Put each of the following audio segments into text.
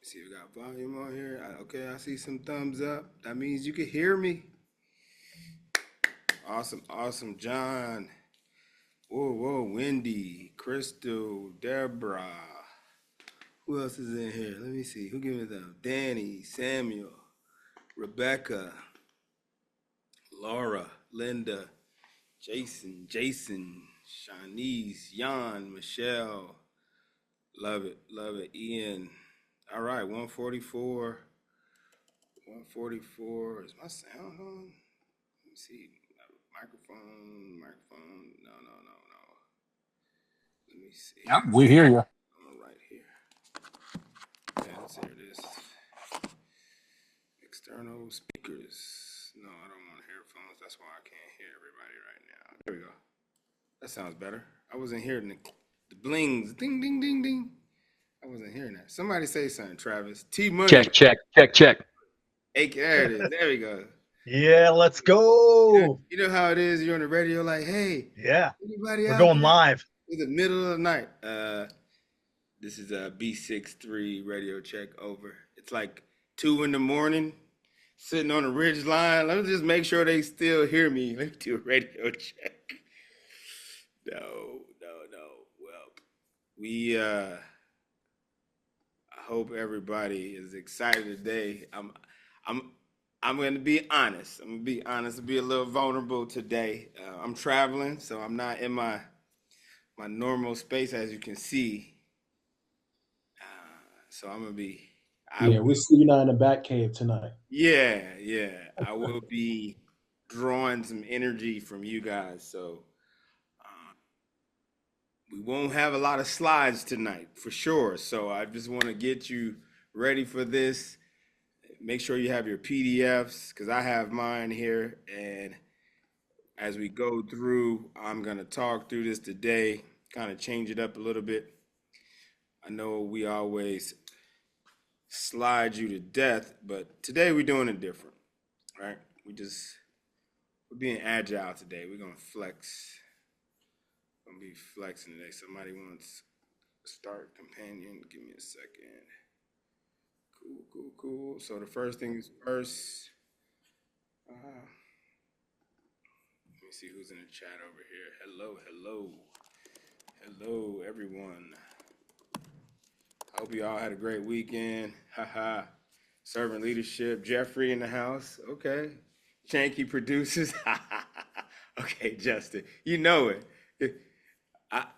See, we got volume on here. Okay, I see some thumbs up. That means you can hear me. Awesome, awesome, John. Whoa, Wendy, Crystal, Deborah. Who else is in here? Let me see. Who gave me them? Danny, Samuel, Rebecca, Laura, Linda, Jason, Shanice, Jan, Michelle. Love it, Ian. All right, 144. 144. Is my sound on? Let me see. Microphone. No. Let me see. Yep, we hear you. I'm right here. Yeah, let's hear this. External speakers. No, I don't want headphones. That's why I can't hear everybody right now. There we go. That sounds better. I wasn't hearing the blings. Ding, ding, ding, ding. I wasn't hearing that. Somebody say something, Travis. T Money. Check. Hey, there it is. There we go. Yeah, let's go. You know how it is. You're on the radio, like, hey, Yeah, anybody we're out going there? live. It's the middle of the night. This is a B63 radio check over. It's like 2 in the morning, sitting on the ridge line. Let me just make sure they still hear me. Let me do a radio check. No. Well, we I hope everybody is excited today. I'm going to be honest. I'm going to be a little vulnerable today. I'm traveling, so I'm not in my normal space, as you can see. So I'm gonna be. We see you now in the back cave tonight. Yeah. I will be drawing some energy from you guys, so we won't have a lot of slides tonight for sure. So I just want to get you ready for this. Make sure you have your PDFs because I have mine here, and as we go through, I'm gonna talk through this today, kind of change it up a little bit. I know we always slide you to death, but today we're doing it different, right? We're being agile today. We're gonna flex. We're gonna be flexing today. Somebody wants to start companion. Give me a second. Cool. So the first thing is first. Let me see who's in the chat over here. Hello, everyone. I hope you all had a great weekend. Haha. Servant leadership. Jeffrey in the house. Okay. Chanky produces. Okay, Justin. You know it.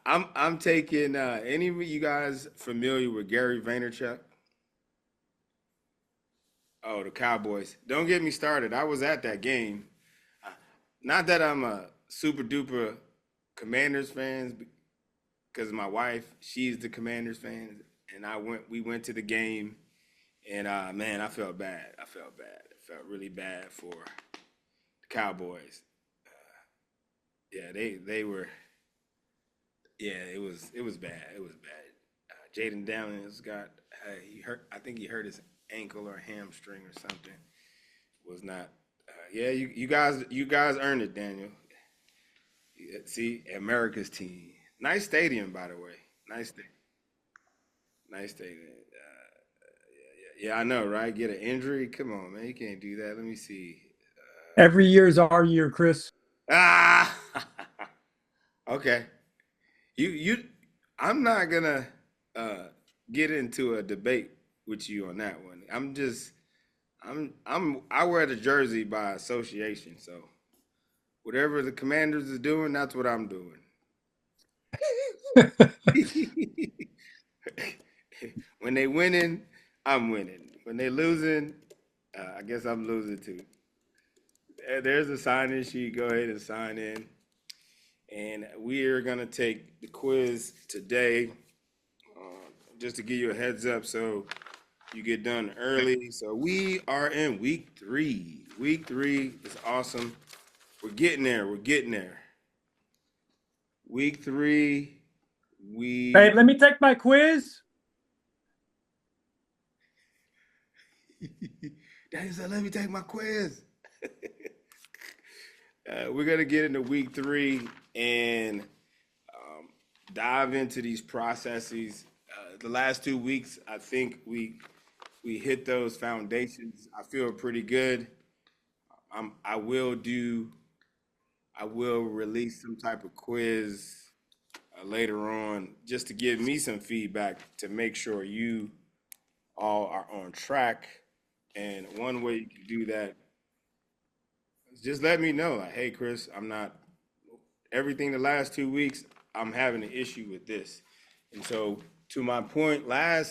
I'm taking any of you guys familiar with Gary Vaynerchuk? Oh, the Cowboys. Don't get me started. I was at that game. Not that I'm a super duper Commanders fan, because my wife, she's the Commanders fan, and we went to the game, and man, I felt bad. I felt really bad for the Cowboys. Yeah, they were. Yeah, it was bad. It was bad. Jaden Daniels got he hurt. I think he hurt his ankle or hamstring or something. Was not. Yeah, you guys earned it, Daniel. See, America's team. Nice stadium, by the way. Nice stadium. Yeah, I know, right? Get an injury? Come on, man. You can't do that. Let me see. Every year is our year, Chris. Okay. I'm not gonna get into a debate with you on that one. I wear the jersey by association, so whatever the Commanders is doing, that's what I'm doing. When they winning, I'm winning. When they losing, I guess I'm losing too. There's a sign-in sheet. Go ahead and sign in. And we are going to take the quiz today, just to give you a heads up so you get done early. So we are in week 3. Week 3 is awesome. We're getting there. Week 3, Babe, let me take my quiz. Daddy said, let me take my quiz. We're going to get into week 3 and dive into these processes. The last 2 weeks, I think we we hit those foundations, I feel pretty good. I will release some type of quiz later on just to give me some feedback to make sure you all are on track. And one way you can do that is just let me know, like, hey, Chris, I'm not everything the last 2 weeks, I'm having an issue with this. And so, to my point, I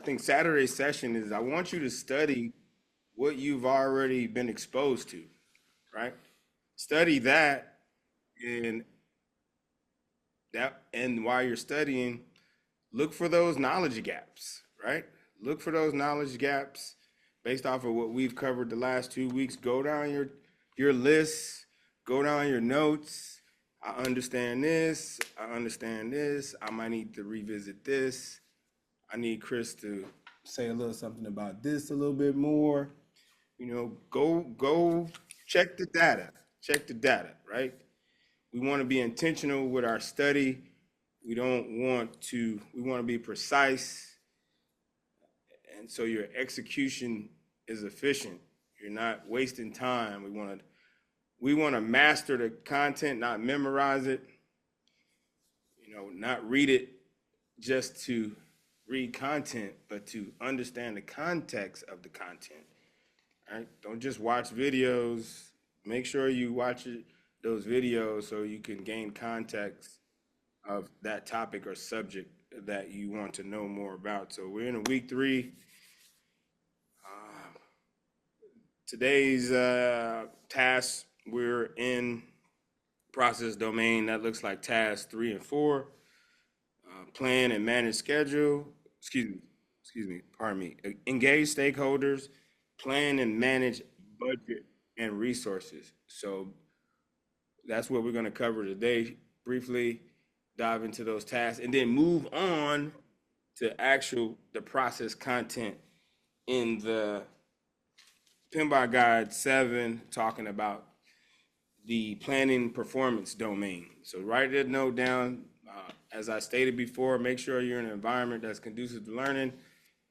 think Saturday's session is I want you to study what you've already been exposed to, right? Study that, and while you're studying, look for those knowledge gaps, right? Look for those knowledge gaps based off of what we've covered the last 2 weeks. Go down your lists, go down your notes. I understand this. I might need to revisit this. I need Chris to say a little something about this a little bit more. Go check the data. Check the data, right? We want to be intentional with our study. We want to be precise. And so your execution is efficient. You're not wasting time. We want to master the content, not memorize it. Not read it just to read content, but to understand the context of the content. Right? Don't just watch videos. Make sure you watch those videos so you can gain context of that topic or subject that you want to know more about. So we're in a week 3. Today's tasks, we're in process domain. That looks like tasks 3 and 4. Plan and manage schedule. Engage stakeholders. Plan and manage budget and resources. So that's what we're going to cover today. Briefly dive into those tasks and then move on to the process content in the PMBOK Guide 7, talking about the planning performance domain. So write that note down. As I stated before, make sure you're in an environment that's conducive to learning.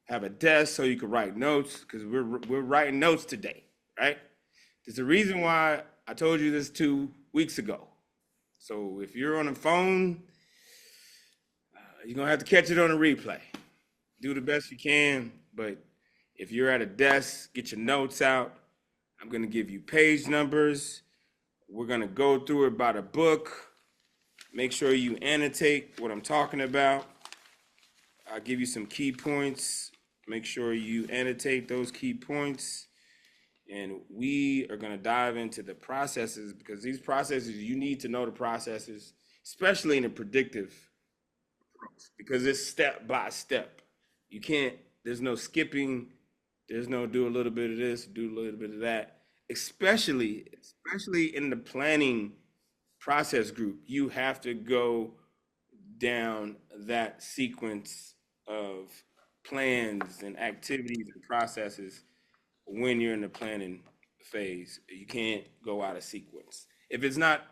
Have a desk so you can write notes, because we're writing notes today, right? There's a reason why I told you this 2 weeks ago. So if you're on a phone, you're going to have to catch it on a replay. Do the best you can, but if you're at a desk, get your notes out. I'm going to give you page numbers. We're going to go through it by the book. Make sure you annotate what I'm talking about. I'll give you some key points. Make sure you annotate those key points. And we are going to dive into the processes, because these processes, you need to know the processes, especially in a predictive approach, because it's step by step. You can't, there's no skipping. There's no do a little bit of this, do a little bit of that. Especially in the planning process group, you have to go down that sequence of plans and activities and processes when you're in the planning phase. You can't go out of sequence. If it's not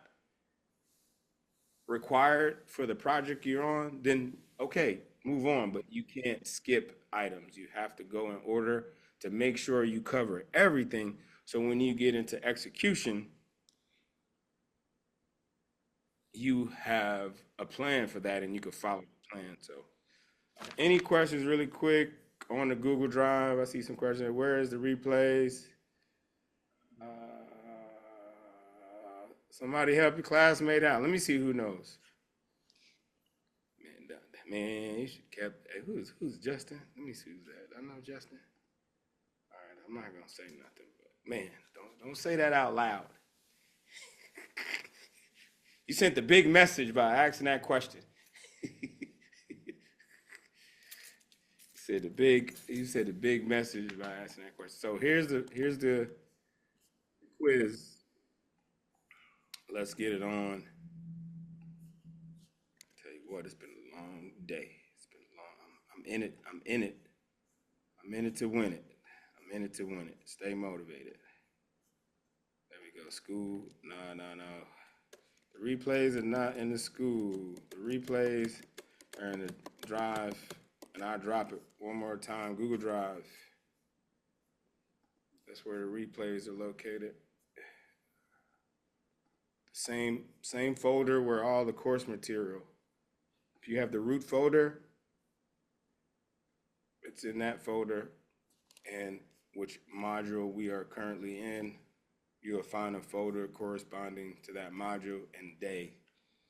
required for the project you're on, then okay, move on, but you can't skip items. You have to go in order to make sure you cover everything. So when you get into execution, you have a plan for that and you can follow the plan. So any questions really quick on the Google Drive? I see some questions. Where is the replays? Somebody help your classmate out. Let me see who knows. Man, you should kept. Hey, who's Justin? Let me see who's that. I know Justin. All right, I'm not gonna say nothing, but man, don't say that out loud. You sent the big message by asking that question. You said the big message by asking that question. So here's the quiz. Let's get it on. Tell you what, it's been a long day. It's been long. I'm in it. I'm in it to win it. I'm in it to win it. Stay motivated. There we go. School. No. The replays are not in the school. The replays are in the drive and I'll drop it one more time. Google Drive. That's where the replays are located. Same folder where all the course material. If you have the root folder, it's in that folder, and which module we are currently in, you'll find a folder corresponding to that module and day.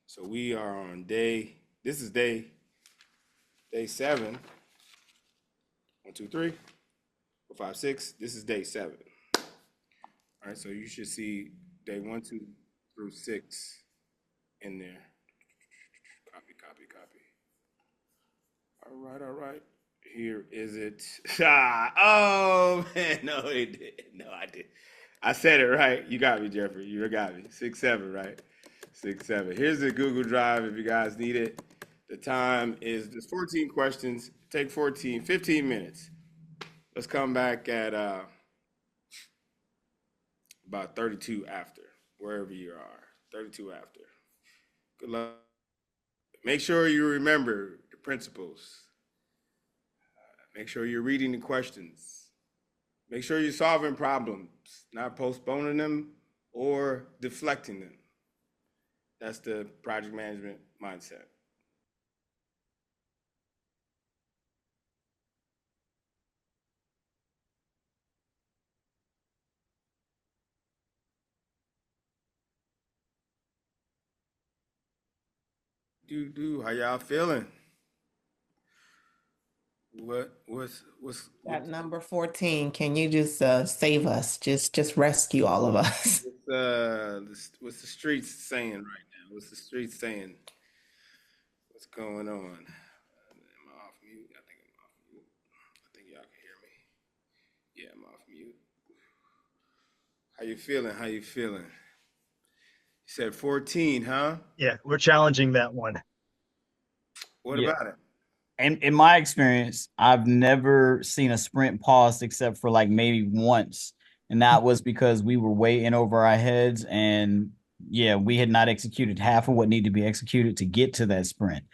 So we are on this is day 7. 1, 2, 3, 4, 5, 6. This is day 7. All right, so you should see day 1, 2 through 6 in there. Copy. All right. Here is it. Oh man, no, it did. No, I did. I said it right. You got me, Jeffrey. You got me. 6, 7, right? 6, 7. Here's the Google Drive if you guys need it. The time is there's 14 questions. Take 15 minutes. Let's come back at about 32 after, wherever you are. 32 after. Good luck. Make sure you remember the principles. Make sure you're reading the questions. Make sure you're solving problems, not postponing them or deflecting them. That's the project management mindset. How y'all feeling? What's At number 14, can you just save us? Just rescue all of us. what's the streets saying right now? What's the streets saying? What's going on? Am I off mute? I think I'm off mute. I think y'all can hear me. Yeah, I'm off mute. How you feeling? You said 14, huh? Yeah, we're challenging that one. What about it? And in my experience, I've never seen a sprint paused except for like maybe once. And that was because we were way in over our heads. And yeah, we had not executed half of what needed to be executed to get to that sprint.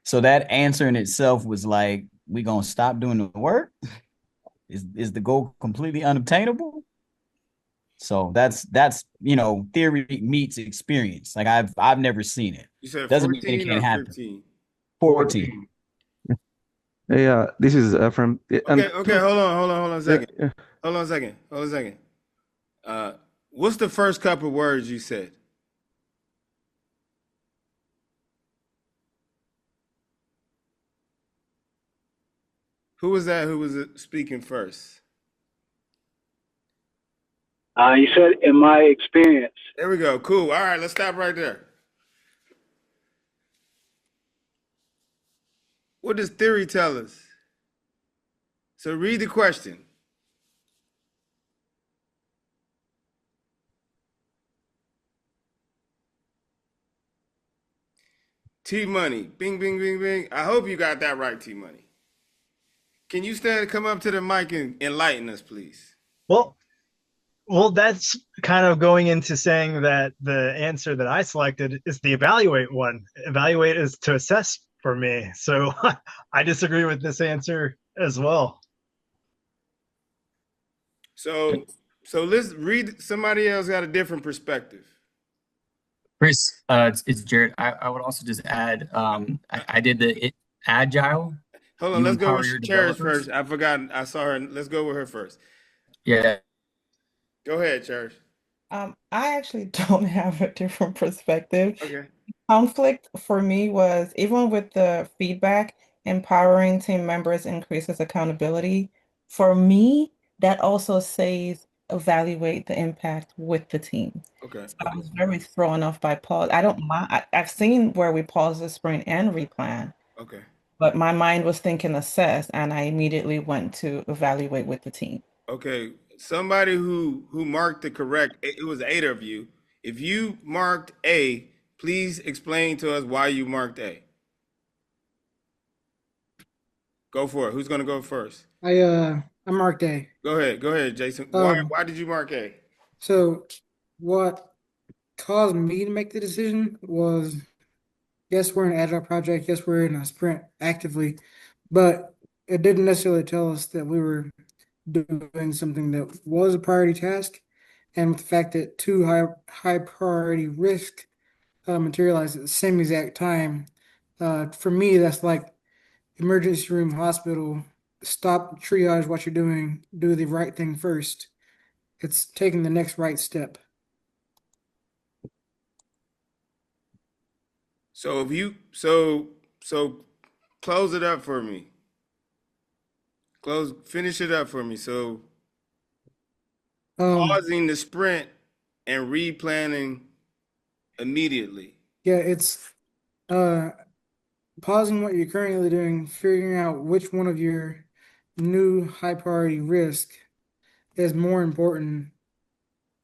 So that answer in itself was like, we gonna stop doing the work? Is the goal completely unobtainable? So that's theory meets experience. Like I've never seen it. You said Doesn't mean 14 it can't or happen. 15? 14. Yeah, this is Ephraim. Okay, hold on a second. Hold on a second. What's the first couple words you said? Who was that who was speaking first? You said, in my experience. There we go. Cool. All right, let's stop right there. What does theory tell us? So read the question. T Money. Bing, bing, bing, bing. I hope you got that right, T Money. Can you come up to the mic and enlighten us, please? Well, that's kind of going into saying that the answer that I selected is the evaluate one. Evaluate is to assess for me. So I disagree with this answer as well. So let's read. Somebody else got a different perspective. Chris, it's Jared. I would also just add, I did the agile. Hold on, let's go with Cherish first. I forgot. I saw her. Let's go with her first. Yeah. Go ahead, Cherish. I actually don't have a different perspective. Okay. Conflict for me was, even with the feedback, empowering team members increases accountability. For me, that also says evaluate the impact with the team. Okay. So I was very thrown off by pause. I don't mind. I've seen where we pause the sprint and replan. Okay. But my mind was thinking assess, and I immediately went to evaluate with the team. Okay. Somebody who marked the correct, it was 8 of you. If you marked A, please explain to us why you marked A. Go for it. Who's going to go first? I marked A. Go ahead, Jason. Why did you mark A? So what caused me to make the decision was, yes, we're an agile project. Yes, we're in a sprint actively, but it didn't necessarily tell us that we were doing something that was a priority task. And with the fact that two high priority risk materialized at the same exact time, for me, that's like emergency room, hospital, stop, triage what you're doing, do the right thing first. It's taking the next right step. So if you close it up for me. Finish it up for me. So pausing the sprint and replanning immediately. Yeah, it's pausing what you're currently doing, figuring out which one of your new high priority risk is more important.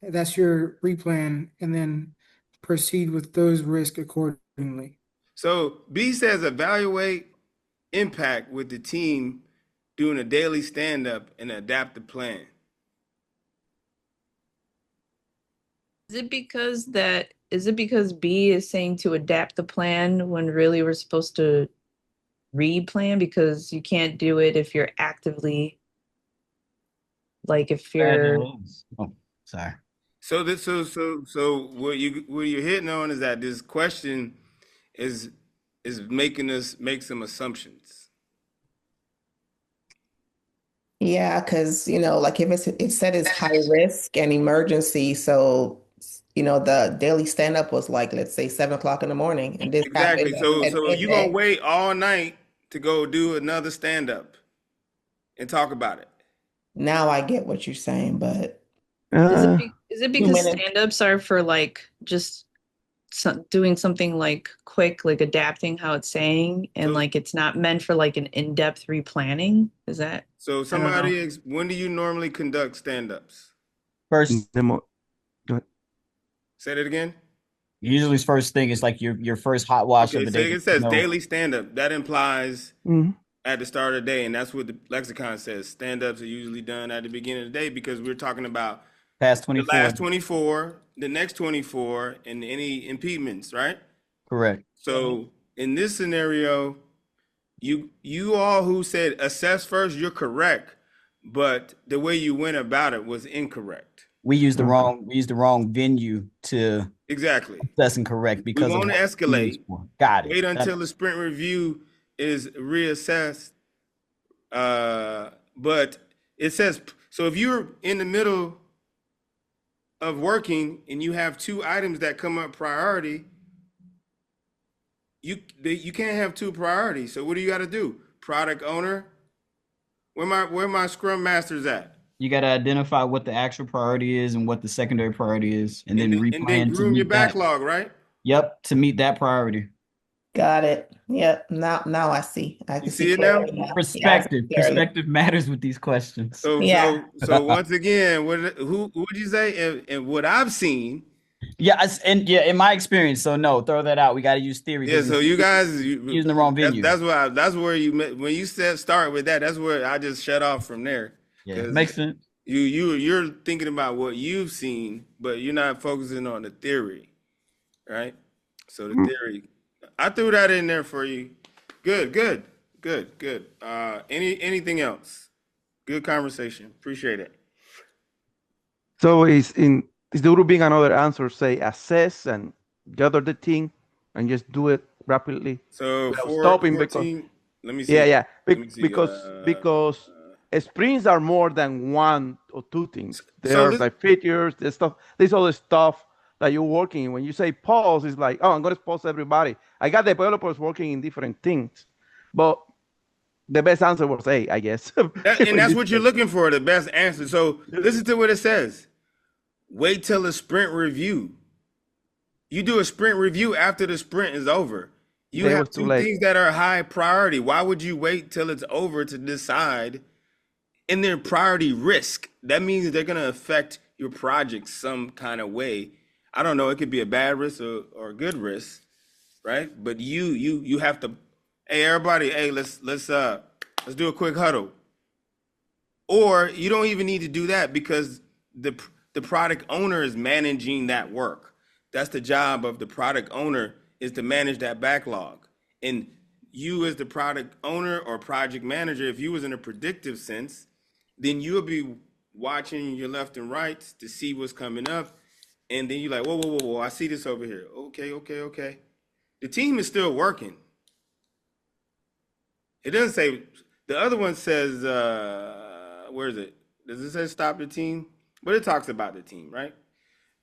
That's your replan, and then proceed with those risks accordingly. So B says evaluate impact with the team doing a daily stand-up and adapt the plan. Is it because B is saying to adapt the plan when really we're supposed to replan, because you can't do it if you're actively, like, if you're sorry. So what you're hitting on is that this question is making us make some assumptions. Yeah, because like if it said it's high risk and emergency, so the daily stand up was like, let's say 7 o'clock in the morning, and this Exactly. happened at So you're gonna midday. wait all night to go do another stand up and talk about it. Now I get what you're saying, but is it because stand-ups are for like just doing something like quick, like adapting how it's saying, and like it's not meant for like an in-depth replanning? Is that so? When do you normally conduct stand-ups? First, say that again. Usually, first thing is like your first hot wash of the day. It says daily stand-up. That implies at the start of the day, and that's what the lexicon says. Stand-ups are usually done at the beginning of the day because we're talking about past 24, the last 24, the next 24, and any impediments, right? Correct. So in this scenario, you all who said assess first, you're correct, but the way you went about it was incorrect. We used the wrong venue to exactly assess and correct because we want to escalate. Got it. Wait until the sprint review is reassessed. But it says so if you're in the middle of working and you have two items that come up priority, you can't have two priorities. So what do you got to do? Product owner, where my scrum masters at? You got to identify what the actual priority is and what the secondary priority is, and then replan groom your backlog, right? Yep, to meet that priority. Got it. Yep. Now I see. I can see it now. Perspective. Perspective matters with these questions. So once again, who would you say? And what I've seen. In my experience. So no, throw that out. We got to use theory. Yeah. So you guys using the wrong venue. That's where when you said start with that. That's where I just shut off from there. Yeah, makes sense. You're thinking about what you've seen, but you're not focusing on the theory, right? So the theory, I threw that in there for you. Good. Anything else? Good conversation. Appreciate it. So is there would be another answer, say assess and gather the team and just do it rapidly? So stopping 14, because let me see. Yeah. Let me see. Because sprints are more than one or two things. There's like features, there's stuff, there's all the stuff that you're working in. When you say pause, it's like, oh, I'm going to pause everybody. I got developers working in different things, but the best answer was A, I guess. And that's what you're looking for, the best answer. So listen to what it says. Wait till the sprint review. You do a sprint review after the sprint is over. You have two things that are high priority. Why would you wait till it's over to decide? In their priority risk, that means they're going to affect your project some kind of way. I don't know. It could be a bad risk or a good risk, right? But you have to. Hey, everybody. Hey, let's do a quick huddle. Or you don't even need to do that because the product owner is managing that work. That's the job of the product owner, is to manage that backlog. And you as the product owner or project manager, if you was in a predictive sense, then you'll be watching your left and right to see what's coming up. And then you're like, whoa, whoa, whoa, whoa, I see this over here. Okay. The team is still working. It doesn't say, the other one says, where is it? Does it say stop the team? But it talks about the team, right?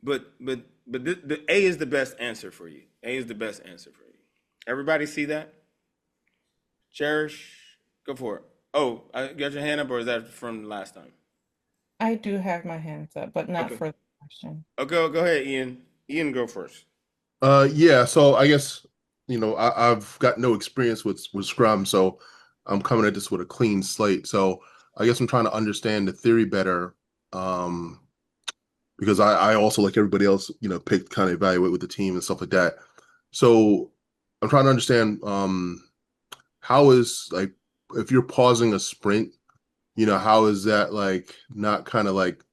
But the A is the best answer for you. A is the best answer for you. Everybody see that? Cherish, go for it. Oh, I got your hand up, or is that from last time? I do have my hands up, but not Okay. for the question. Okay, go ahead, Ian. Ian, go first. Yeah, so I guess, I've got no experience with Scrum, so I'm coming at this with a clean slate. So I guess I'm trying to understand the theory better, because I also, like everybody else, picked kind of evaluate with the team and stuff like that. So I'm trying to understand how is, like, if you're pausing a sprint, how is that like not kind of like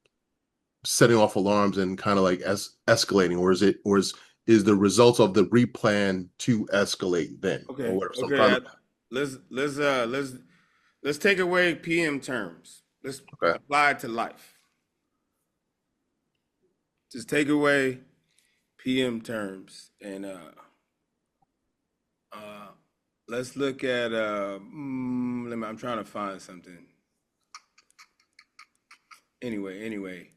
setting off alarms and kind of like escalating, or is the result of the replan to escalate then? Okay. Or whatever. So Let's take away PM terms. Let's apply it to life. Just take away PM terms and let's look at I'm trying to find something. Anyway.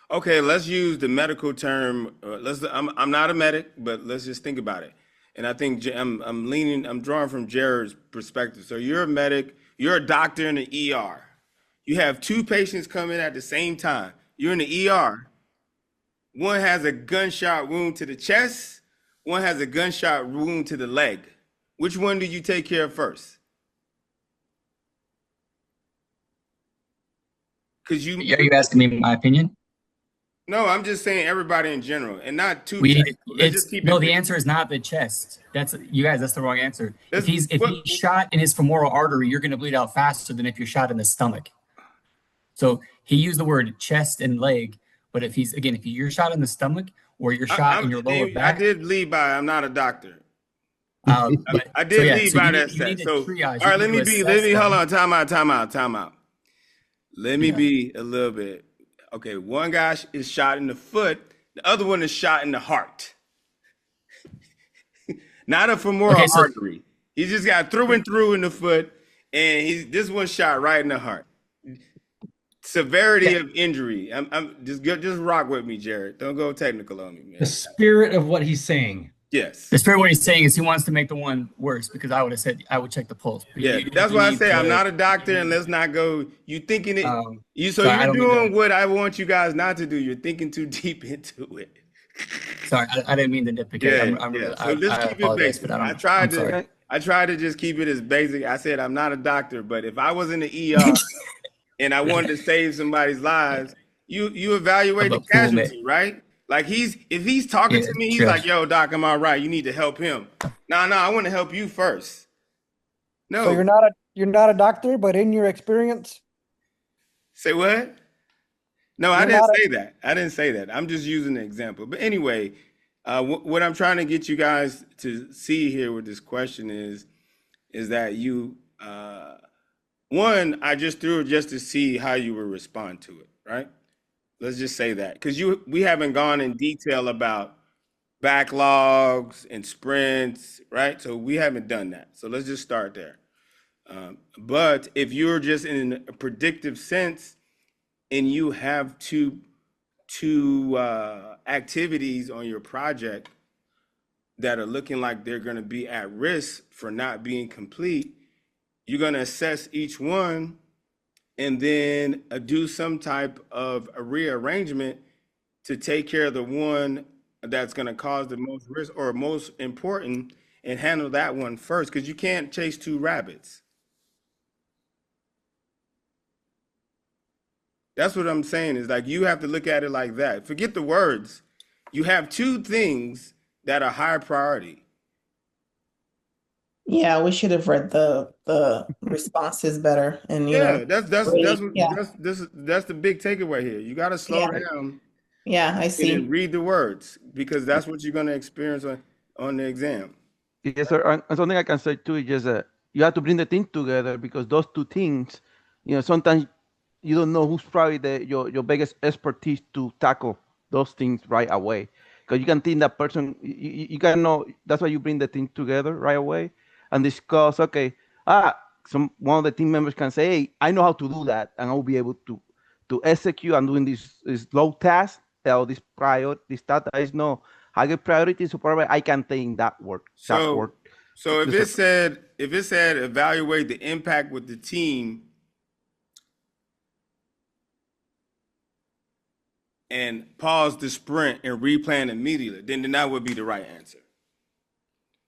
Okay, let's use the medical term. I'm not a medic, but let's just think about it. And I think I'm drawing from Jared's perspective. So you're a medic, you're a doctor in the ER. You have two patients come in at the same time. You're in the ER. One has a gunshot wound to the chest. One has a gunshot wound to the leg. Which one do you take care of first? Are you asking me my opinion? No, I'm just saying everybody in general, and not two. The answer is not the chest. That's the wrong answer. If he's shot in his femoral artery, you're going to bleed out faster than if you're shot in the stomach. So he used the word chest and leg, but if you're shot in the stomach or you're shot in your lower back. I did lead by. I'm not a doctor. I did lead by that set. So all right, let me hold on. Time out. Let me be a little bit. Okay, one guy is shot in the foot. The other one is shot in the heart. Not a femoral artery. He just got through and through in the foot, and this one shot right in the heart. Severity of injury. I'm just rock with me, Jared. Don't go technical on me, man. The spirit of what he's saying. Yes. The spirit of what he's saying is he wants to make the one worse, because I would have said I would check the pulse. Yeah, that's why I say I'm not a doctor, and let's not go. You thinking it? You're doing what I want you guys not to do. You're thinking too deep into it. Sorry, I didn't mean to nitpick. So let's keep it basic. I tried to just keep it as basic. I said I'm not a doctor, but if I was in the ER and I wanted to save somebody's lives, you evaluate the casualty, right? Like if he's talking to me, he's like, "Yo, doc, I'm all right. You need to help him." No, I want to help you first. No, so you're not a doctor, but in your experience, say what? No, I didn't say that. I'm just using an example. But anyway, what I'm trying to get you guys to see here with this question is that you, one, I just threw it just to see how you would respond to it, right? Let's just say that, because we haven't gone in detail about backlogs and sprints, right? So we haven't done that. So let's just start there. But if you're just in a predictive sense and you have two activities on your project that are looking like they're going to be at risk for not being complete, you're going to assess each one and then do some type of a rearrangement to take care of the one that's going to cause the most risk or most important and handle that one first, because you can't chase two rabbits. That's what I'm saying, is like you have to look at it like that. Forget the words. You have two things that are high priority. Yeah, we should have read the responses better, and that's the big takeaway here. You got to slow down. Yeah, I see. And read the words, because that's what you're going to experience on the exam. Yes, sir. And something I can say too is just that you have to bring the team together because those two things, sometimes you don't know who's probably your biggest expertise to tackle those things right away. Because you can think that person, you can know. That's why you bring the team together right away and discuss. Okay, one of the team members can say, "Hey, I know how to do that, and I will be able to execute. I'm doing this low task or this task that is no higher priority, so probably I can take that work. So if it said evaluate the impact with the team and pause the sprint and replan immediately, then that would be the right answer.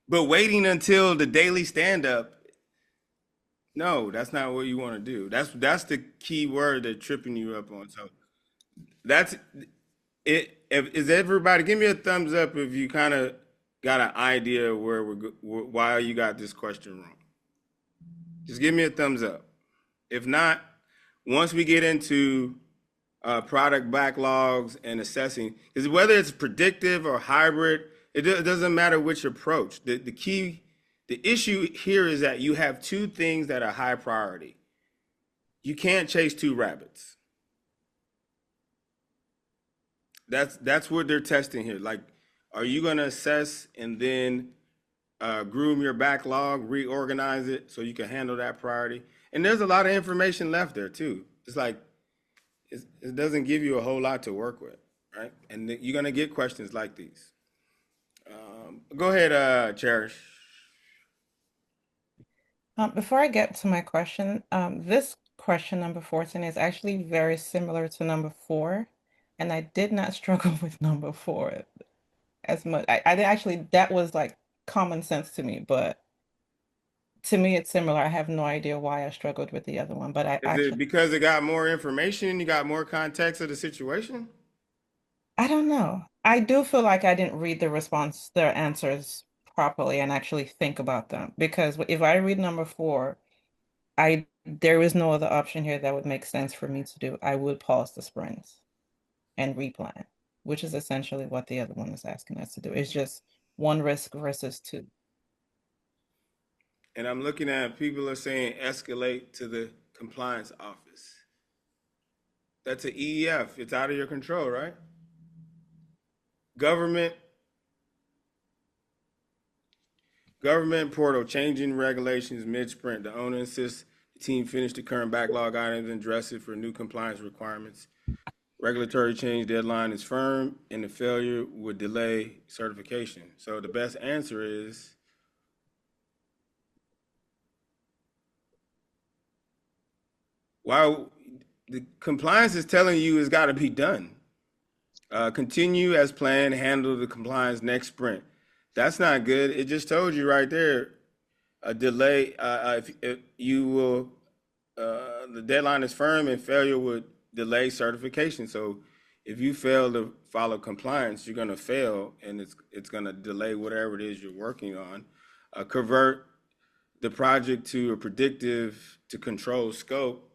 But waiting until the daily stand-up, no, that's not what you want to do. That's the key word they're tripping you up on. So that's it. Is everybody, give me a thumbs up if you kind of got an idea of why you got this question wrong. Just give me a thumbs up. If not, once we get into product backlogs and assessing, is whether it's predictive or hybrid, it doesn't matter which approach. The issue here is that you have two things that are high priority. You can't chase two rabbits. That's what they're testing here. Like, are you going to assess and then groom your backlog, reorganize it so you can handle that priority? And there's a lot of information left there too. It's like, it doesn't give you a whole lot to work with, right? And you're going to get questions like these. Go ahead, Cherish. Before I get to my question, this question, number 14, is actually very similar to number 4. And I did not struggle with number 4 as much. I actually, that was like common sense to me, but to me, it's similar. I have no idea why I struggled with the other one, but Is it because it got more information, you got more context of the situation? I don't know. I do feel like I didn't read their answers properly and actually think about them, because if I read number 4, there is no other option here that would make sense for me to do. I would pause the sprints and replan, which is essentially what the other one is asking us to do. It's just one risk versus 2. And I'm looking at people are saying escalate to the compliance office. That's an EEF. It's out of your control, right? Government portal, changing regulations mid-sprint. The owner insists the team finish the current backlog items and address it for new compliance requirements. Regulatory change deadline is firm, and the failure would delay certification. So the best answer is while the compliance is telling you it's got to be done. Continue as planned, handle the compliance next sprint. That's not good. It just told you right there, a delay, if you will, the deadline is firm and failure would delay certification. So if you fail to follow compliance, you're gonna fail and it's gonna delay whatever it is you're working on. Convert the project to a predictive to control scope.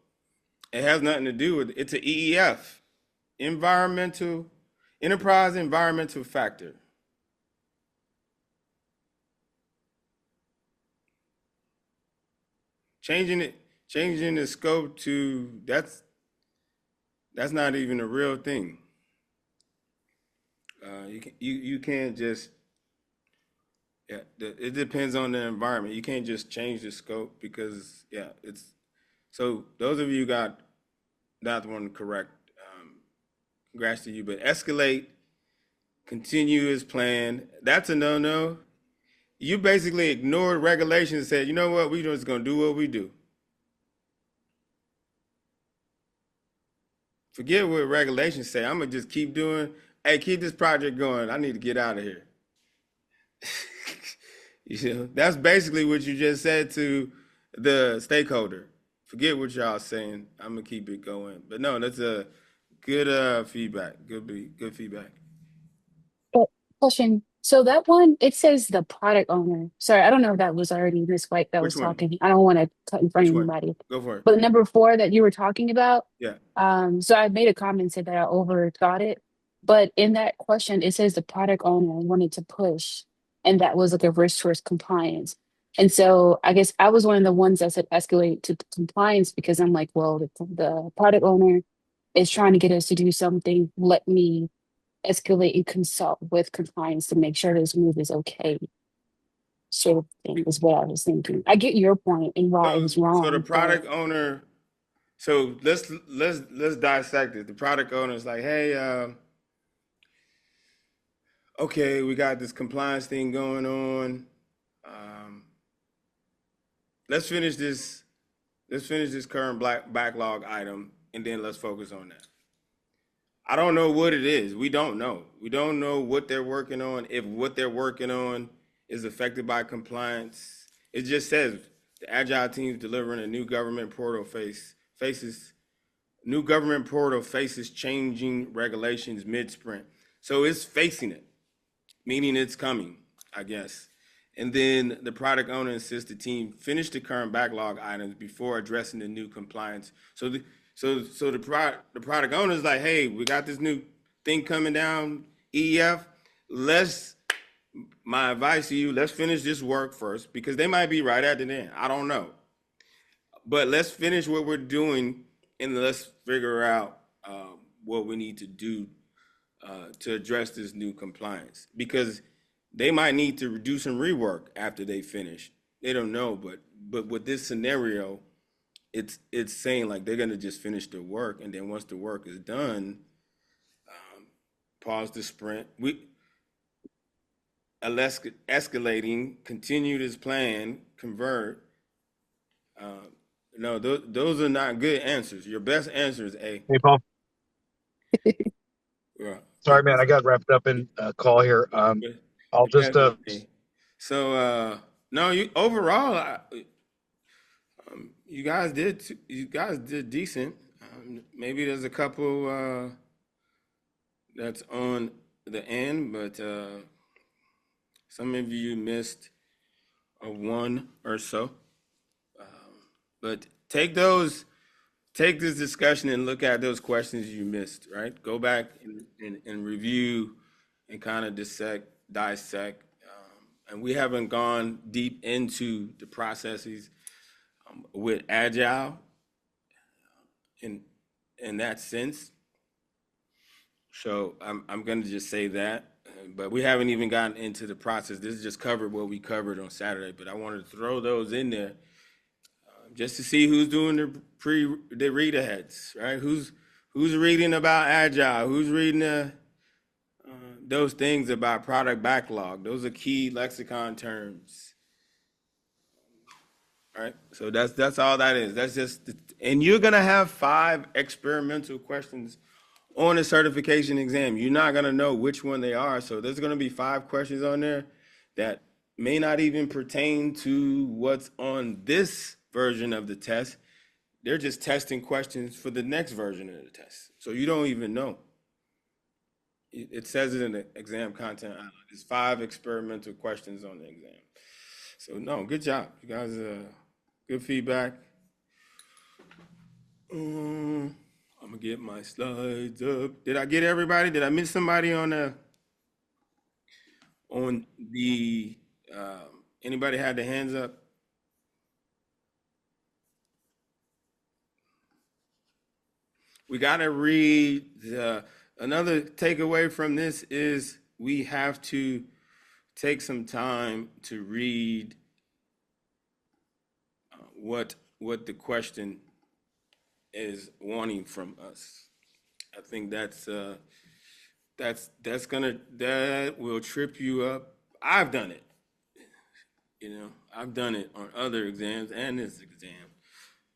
It has nothing to do with, it's an EEF, enterprise environmental factor. Changing the scope to, that's not even a real thing. You can't just, it depends on the environment. You can't just change the scope because so those of you got that one correct. Congrats to you, but escalate, continue as planned. That's a no-no. You basically ignored regulations and said, you know what, we just gonna do what we do. Forget what regulations say. I'm gonna just keep doing, hey, keep this project going. I need to get out of here. That's basically what you just said to the stakeholder. Forget what y'all saying. I'm gonna keep it going. But no, that's a good feedback. Good feedback. Question. So that one, it says the product owner. Sorry, I don't know if that was already Miss White that was talking. I don't want to cut in front of anybody. Go for it. But number 4 that you were talking about, yeah. So I made a comment said that I overthought it. But in that question, it says the product owner wanted to push, and that was like a risk towards compliance. And so I guess I was one of the ones that said escalate to compliance because I'm like, well, the product owner is trying to get us to do something. Let me escalate and consult with compliance to make sure this move is okay. Sort of thing is what I was thinking. I get your point and why I was wrong. So the product owner, so let's dissect it. The product owner is like, hey, okay, we got this compliance thing going on. Let's finish this current backlog item, and then let's focus on that. I don't know what it is. We don't know. We don't know what they're working on. If what they're working on is affected by compliance, it just says the Agile team delivering a new government portal faces changing regulations mid-sprint. So it's facing it, meaning it's coming, I guess. And then the product owner insists the team finish the current backlog items before addressing the new compliance. So the product owner is like, hey, we got this new thing coming down, EF. My advice to you, let's finish this work first, because they might be right at the end. I don't know. But let's finish what we're doing, and let's figure out what we need to do to address this new compliance, because they might need to do some rework after they finish. They don't know, but with this scenario, it's saying like they're gonna just finish the work, and then once the work is done, pause the sprint. Escalating, continue this plan, convert. No, those are not good answers. Your best answer is A. Hey, Paul. Yeah. Sorry, man. I got wrapped up in a call here. I'll just So no, you overall, you guys did decent. Maybe there's a couple that's on the end, but some of you missed a one or so. But take this discussion and look at those questions you missed, right? Go back and review and kind of dissect. And we haven't gone deep into the processes with Agile in that sense. So I'm going to just say that, but we haven't even gotten into the process. This is just covered what we covered on Saturday, but I wanted to throw those in there just to see who's doing the read aheads, right? Who's reading about Agile? Who's reading those things about product backlog? Those are key lexicon terms, right? So that's all that is. That's just, and you're gonna have 5 experimental questions on a certification exam. You're not gonna know which one they are. So there's gonna be 5 questions on there that may not even pertain to what's on this version of the test. They're just testing questions for the next version of the test. So you don't even know. It says it in the exam content. There's 5 experimental questions on the exam. So no, good job. You guys, good feedback. I'm gonna get my slides up. Did I get everybody? Did I miss somebody on the anybody had their hands up? We gotta read another takeaway from this is we have to take some time to read what the question is wanting from us. I think that will trip you up. I've done it. I've done it on other exams and this exam,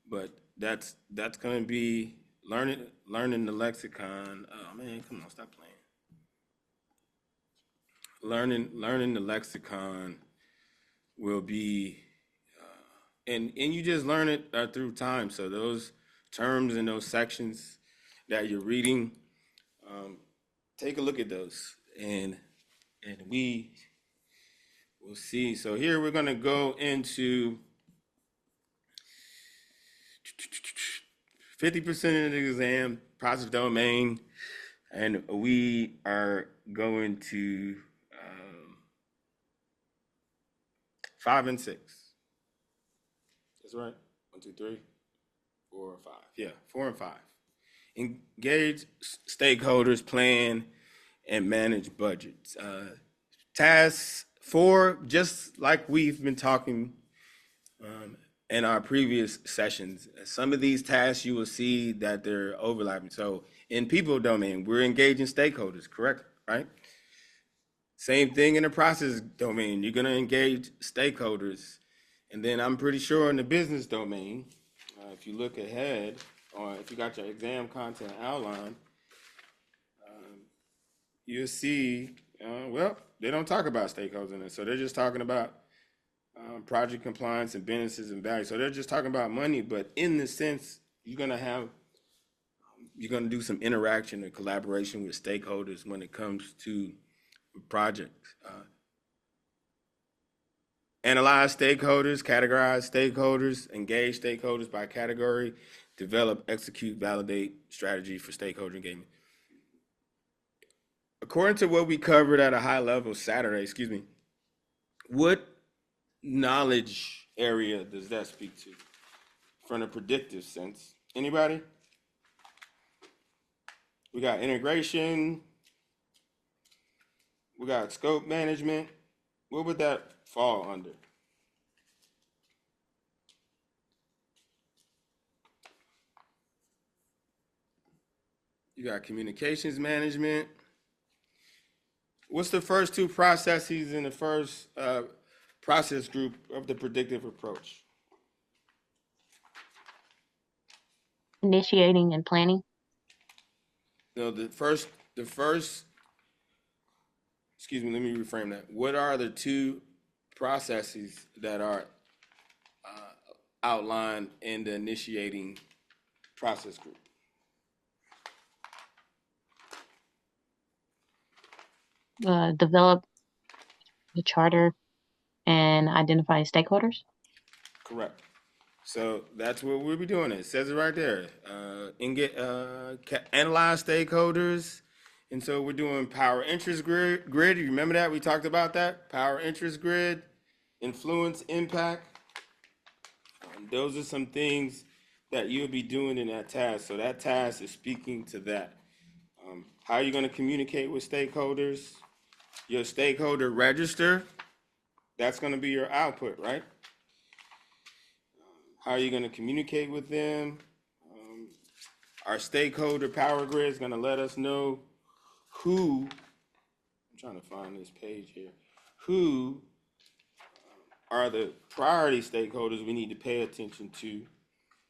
but that's gonna be learning the lexicon. Oh man, come on, stop playing. Learning the lexicon will be, and you just learn it through time. So those terms and those sections that you're reading, take a look at those, and we will see. So here we're gonna go into 50% of the exam, process domain, and we are going to 5 and 6. That's right. 1, 2, 3, 4, 5. Yeah, 4 and 5. Engage stakeholders, plan, and manage budgets. Task 4, just like we've been talking in our previous sessions, some of these tasks you will see that they're overlapping. So in people domain, we're engaging stakeholders, correct? Right? Same thing in the process domain. You're going to engage stakeholders. And then I'm pretty sure in the business domain, if you look ahead, or if you got your exam content outline, you'll see, well, they don't talk about stakeholders in it. So they're just talking about project compliance and businesses and value. So they're just talking about money, but in the sense, you're going to do some interaction and collaboration with stakeholders when it comes to projects. Analyze stakeholders, categorize stakeholders, engage stakeholders by category, develop, execute, validate strategy for stakeholder engagement. According to what we covered at a high level Saturday, what knowledge area does that speak to from a predictive sense? Anybody? We got integration. We got scope management. What would that fall under? You got communications management. What's the first 2 processes in the first process group of the predictive approach? Initiating and planning. No, the first, excuse me, let me reframe that. What are the 2 processes that are outlined in the initiating process group? Develop the charter and identify stakeholders. Correct. So that's what we'll be doing. It says it right there. Analyze stakeholders. And so we're doing power interest grid. You remember that? We talked about that. Power interest grid, influence, impact. Those are some things that you'll be doing in that task. So that task is speaking to that. How are you going to communicate with stakeholders? Your stakeholder register, that's going to be your output, right? How are you going to communicate with them? Our stakeholder power grid is going to let us know who, I'm trying to find this page here, who are the priority stakeholders we need to pay attention to. You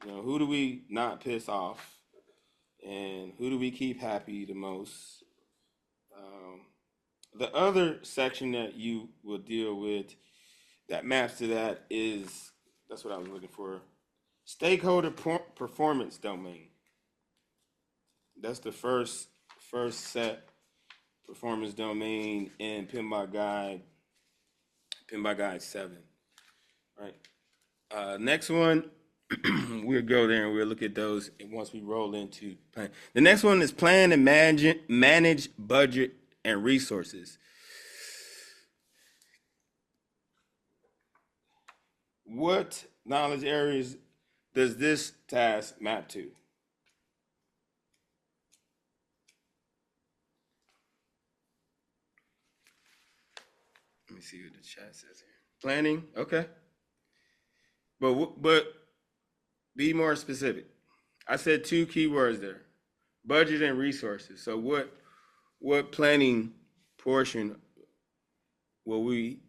know, who do we not piss off? And who do we keep happy the most? The other section that you will deal with that maps to that is, that's what I was looking for, stakeholder performance domain. That's the first set, performance domain in PMBOK Guide 7, right? Next one, we'll go there and we'll look at those once we roll into plan. The next one is plan and manage budget and resources. What knowledge areas does this task map to? Let me see what the chat says here. Planning, okay. But be more specific. I said 2 keywords there, budget and resources. So what planning portion will we,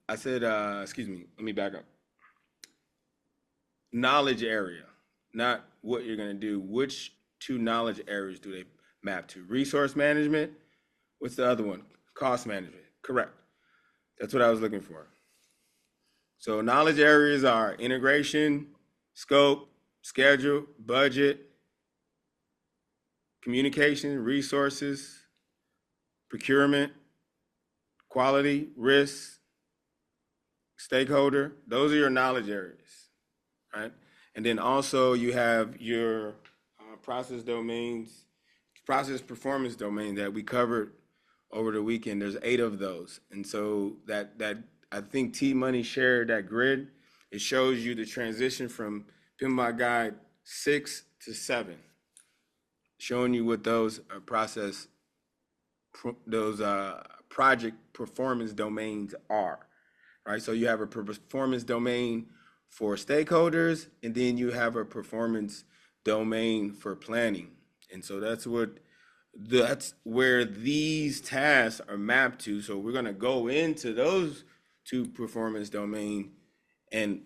I said, excuse me, let me back up. Knowledge area, not what you're gonna do. Which 2 knowledge areas do they map to? Resource management, what's the other one? Cost management, correct. That's what I was looking for. So knowledge areas are integration, scope, schedule, budget, communication, resources, procurement, quality, risk, stakeholder. Those are your knowledge areas, right? And then also you have your process domains, process performance domain that we covered over the weekend. There's 8 of those. And so that I think T Money shared that grid. It shows you the transition from PMBOK Guide 6 to 7, showing you what those project performance domains are, right? So you have a performance domain for stakeholders, and then you have a performance domain for planning. And so that's where these tasks are mapped to. So we're going to go into those two performance domain and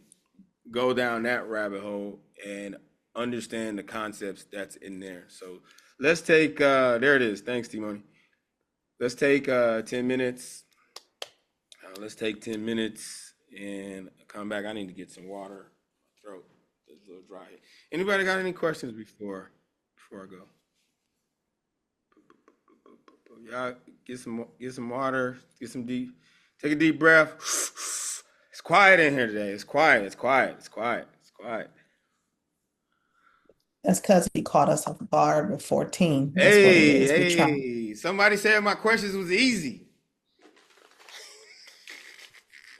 go down that rabbit hole and understand the concepts that's in there. So let's take, there it is. Thanks, T-Money. Let's take 10 minutes. Let's take 10 minutes and come back. I need to get some water. My throat is a little dry. Anybody got any questions before I go? Y'all get some water, take a deep breath. It's quiet in here today. It's quiet. That's because he caught us off guard with 14. That's what it is. Hey, somebody said my questions was easy.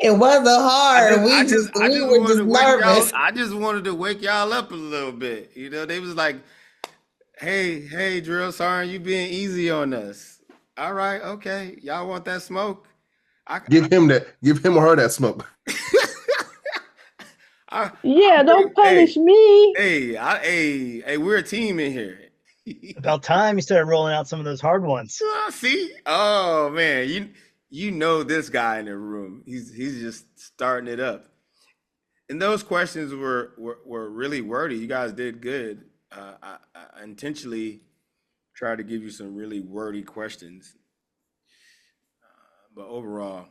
It wasn't hard. We were just nervous. I just wanted to wake y'all up a little bit. You know, they was like, hey, Drill Sergeant, you being easy on us. All right, okay. Y'all want that smoke? Give him or her that smoke. Don't punish me. Hey, we're a team in here. About time you started rolling out some of those hard ones. See? Oh man, you know this guy in the room. He's just starting it up. And those questions were really wordy. You guys did good. I intentionally tried to give you some really wordy questions. But overall,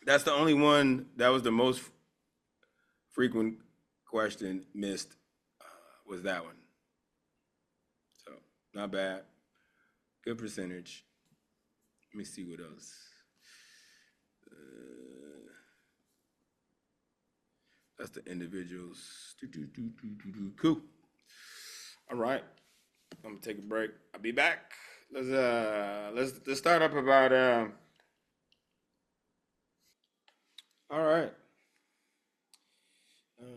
that's the only one that was the most frequent question missed, was that one. So not bad. Good percentage. Let me see what else. That's the individuals. Cool. All right. I'm gonna take a break. I'll be back. Let's start up about all right.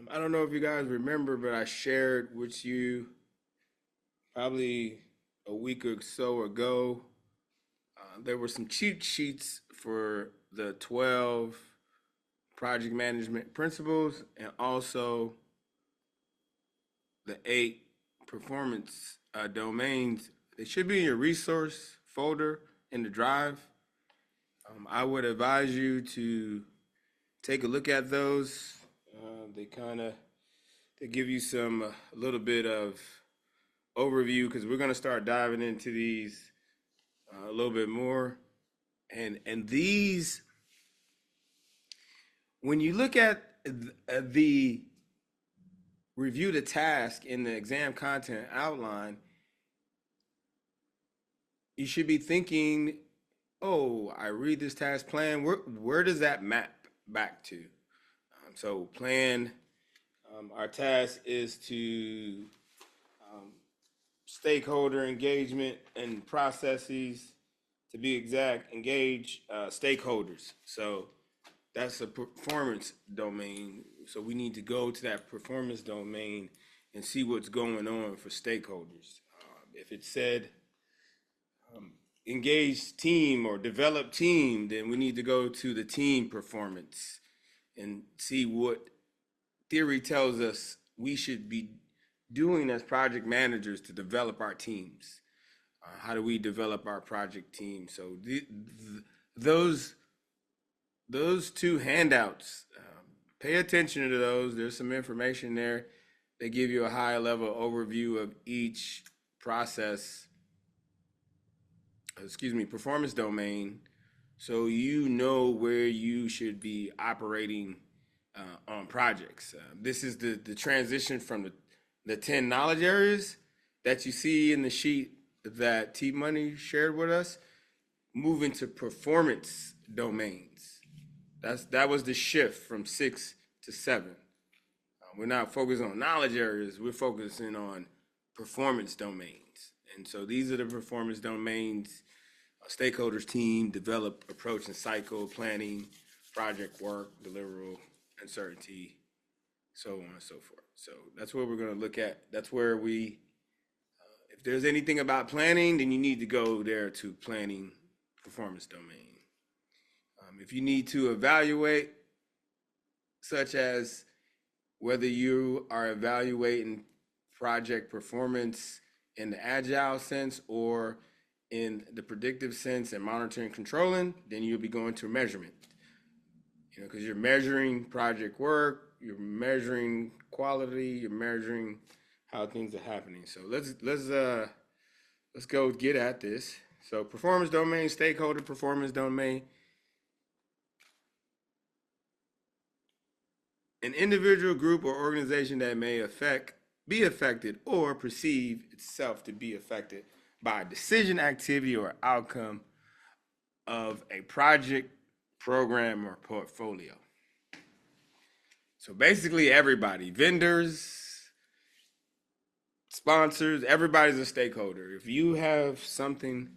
I don't know if you guys remember, but I shared with you probably a week or so ago. There were some cheat sheets for the 12 project management principles and also the 8 performance domains. They should be in your resource folder in the drive. I would advise you to take a look at those. They give you a little bit of overview, because we're going to start diving into these a little bit more. And these, when you look at the review the task in the exam content outline, you should be thinking, oh, I read this task plan. Where does that map back to? So plan, our task is to stakeholder engagement and processes, to be exact, engage stakeholders. So that's a performance domain. So we need to go to that performance domain and see what's going on for stakeholders. If it said engage team or develop team, then we need to go to the team performance and see what theory tells us we should be doing as project managers to develop our teams. How do we develop our project team? So those two handouts, pay attention to those. There's some information there. They give you a high level overview of each performance domain, so you know where you should be operating on projects. This is the transition from the 10 knowledge areas that you see in the sheet that T Money shared with us, moving to performance domains. That was the shift from 6 to 7. We're not focused on knowledge areas, we're focusing on performance domains. And so these are the performance domains: stakeholders, team, develop, approach, and cycle, planning, project work, deliverable, uncertainty, so on and so forth. So that's what we're going to look at. That's where if there's anything about planning, then you need to go there to planning performance domain. If you need to evaluate, such as whether you are evaluating project performance in the agile sense or in the predictive sense and monitoring, controlling, then you'll be going to measurement. Because you're measuring project work, you're measuring quality, you're measuring how things are happening. So let's go get at this. So performance domain, stakeholder performance domain. An individual, group, or organization that may be affected or perceive itself to be affected by a decision, activity, or outcome of a project, program, or portfolio. So basically everybody, vendors, sponsors, everybody's a stakeholder. If you have something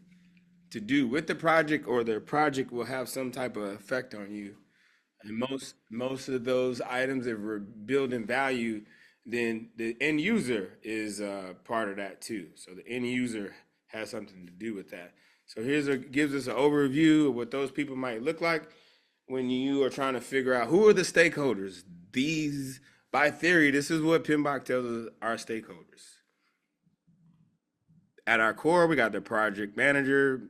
to do with the project or the project will have some type of effect on you, and most of those items, if we're building value, then the end user is part of that too. So the end user has something to do with that. So gives us an overview of what those people might look like when you are trying to figure out who are the stakeholders. These, by theory, this is what PMBOK tells us are stakeholders. At our core, we got the project manager,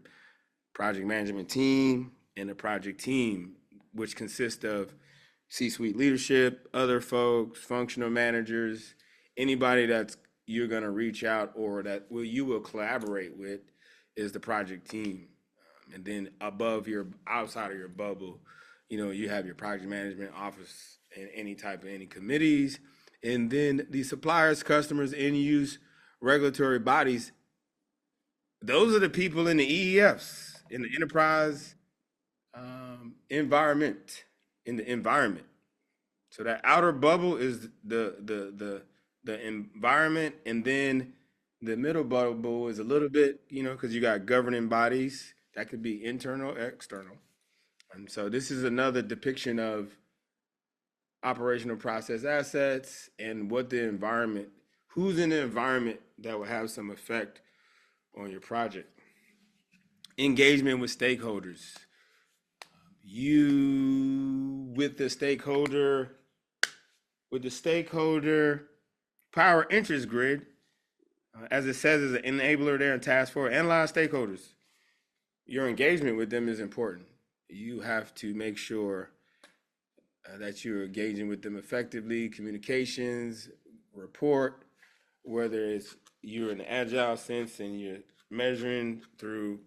project management team, and the project team, which consists of C-suite leadership, other folks, functional managers, anybody that's you're going to reach out or that you will collaborate with is the project team. And then outside of your bubble, you have your project management office and any committees. And then the suppliers, customers, end use, regulatory bodies. Those are the people in the EEFs, in the enterprise environment, in the environment. So that outer bubble is the environment, and then the middle bubble is a little bit, because you got governing bodies that could be internal, external. And so this is another depiction of operational process assets and what the environment, who's in the environment that will have some effect on your project. Engagement with stakeholders. With the stakeholder power interest grid, as it says, is an enabler there in task 4, analyze stakeholders. Your engagement with them is important. You have to make sure that you're engaging with them effectively, communications, report, whether it's you're in an agile sense and you're measuring through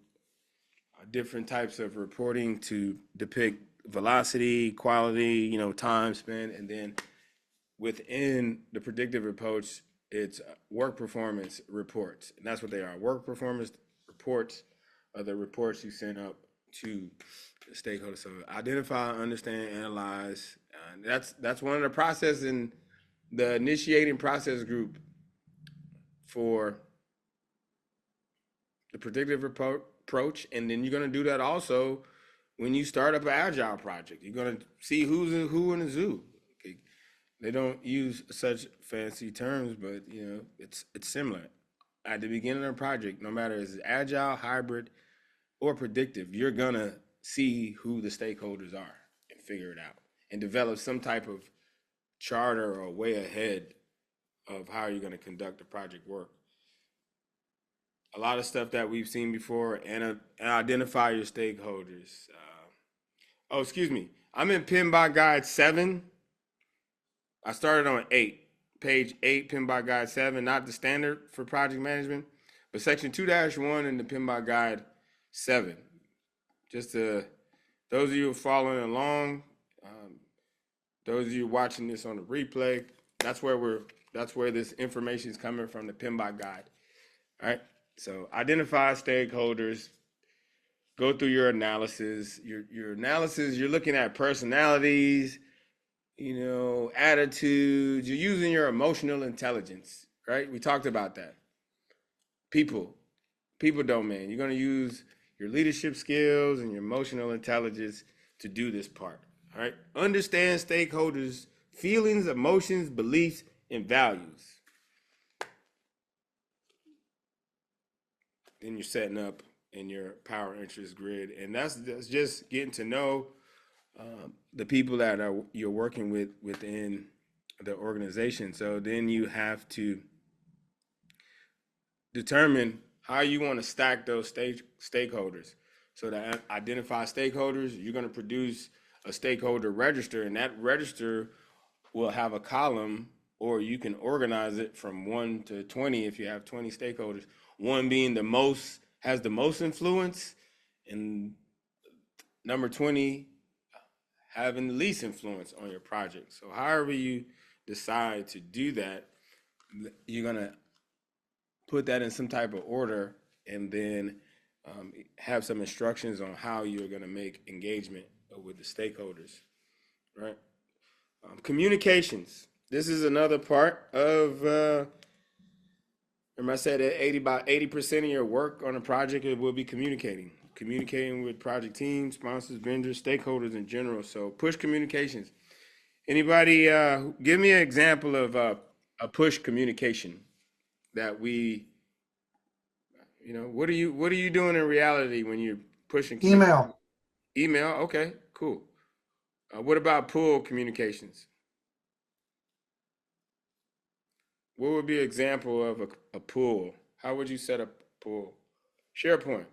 different types of reporting to depict velocity, quality, time spent, and then within the predictive approach, it's work performance reports, and that's what they are. Work performance reports are the reports you send up to the stakeholders. So identify, understand, analyze. That's one of the processes in the initiating process group for the predictive approach, and then you're going to do that also when you start up an agile project. You're going to see who's in who in the zoo. Okay. They don't use such fancy terms, but it's similar. At the beginning of a project, no matter if it's agile, hybrid, or predictive, you're going to see who the stakeholders are and figure it out and develop some type of charter or way ahead of how you're going to conduct the project work. A lot of stuff that we've seen before, and identify your stakeholders. I'm in PMBOK Guide 7. I started on 8, page 8, PMBOK Guide 7, not the standard for project management, but section 2-1 in the PMBOK Guide 7. Just to those of you following along, those of you watching this on the replay, that's where this information is coming from, the PMBOK Guide. All right. So identify stakeholders, go through your analysis. Your analysis, you're looking at personalities, attitudes. You're using your emotional intelligence, right? We talked about that. People domain. You're going to use your leadership skills and your emotional intelligence to do this part. All right. Understand stakeholders' feelings, emotions, beliefs, and values. Then you're setting up in your power interest grid. And that's just getting to know the people that you're working with within the organization. So then you have to determine how you want to stack those stakeholders. So to identify stakeholders, you're going to produce a stakeholder register, and that register will have a column, or you can organize it from 1 to 20 if you have 20 stakeholders. 1 being has the most influence, and number 20 having the least influence on your project. So however you decide to do that, you're gonna put that in some type of order, and then have some instructions on how you're gonna make engagement with the stakeholders, right? Communications. This is another part of, remember I said that about 80% of your work on a project, it will be communicating with project teams, sponsors, vendors, stakeholders in general. So push communications. Anybody give me an example of a push communication that we, what are you doing in reality when you're pushing? Email. Email, okay, cool. What about pull communications? What would be an example of a pull? How would you set up a pull? SharePoint,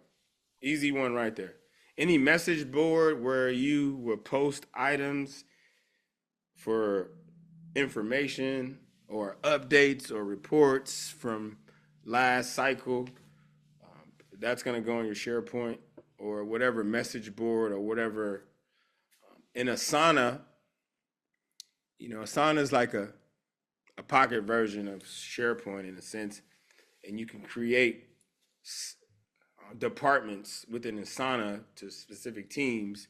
easy one right there. Any message board where you will post items for information or updates or reports from last cycle, that's going to go on your SharePoint or whatever message board or whatever. In Asana, Asana is like a pocket version of SharePoint in a sense, and you can create departments within Asana to specific teams,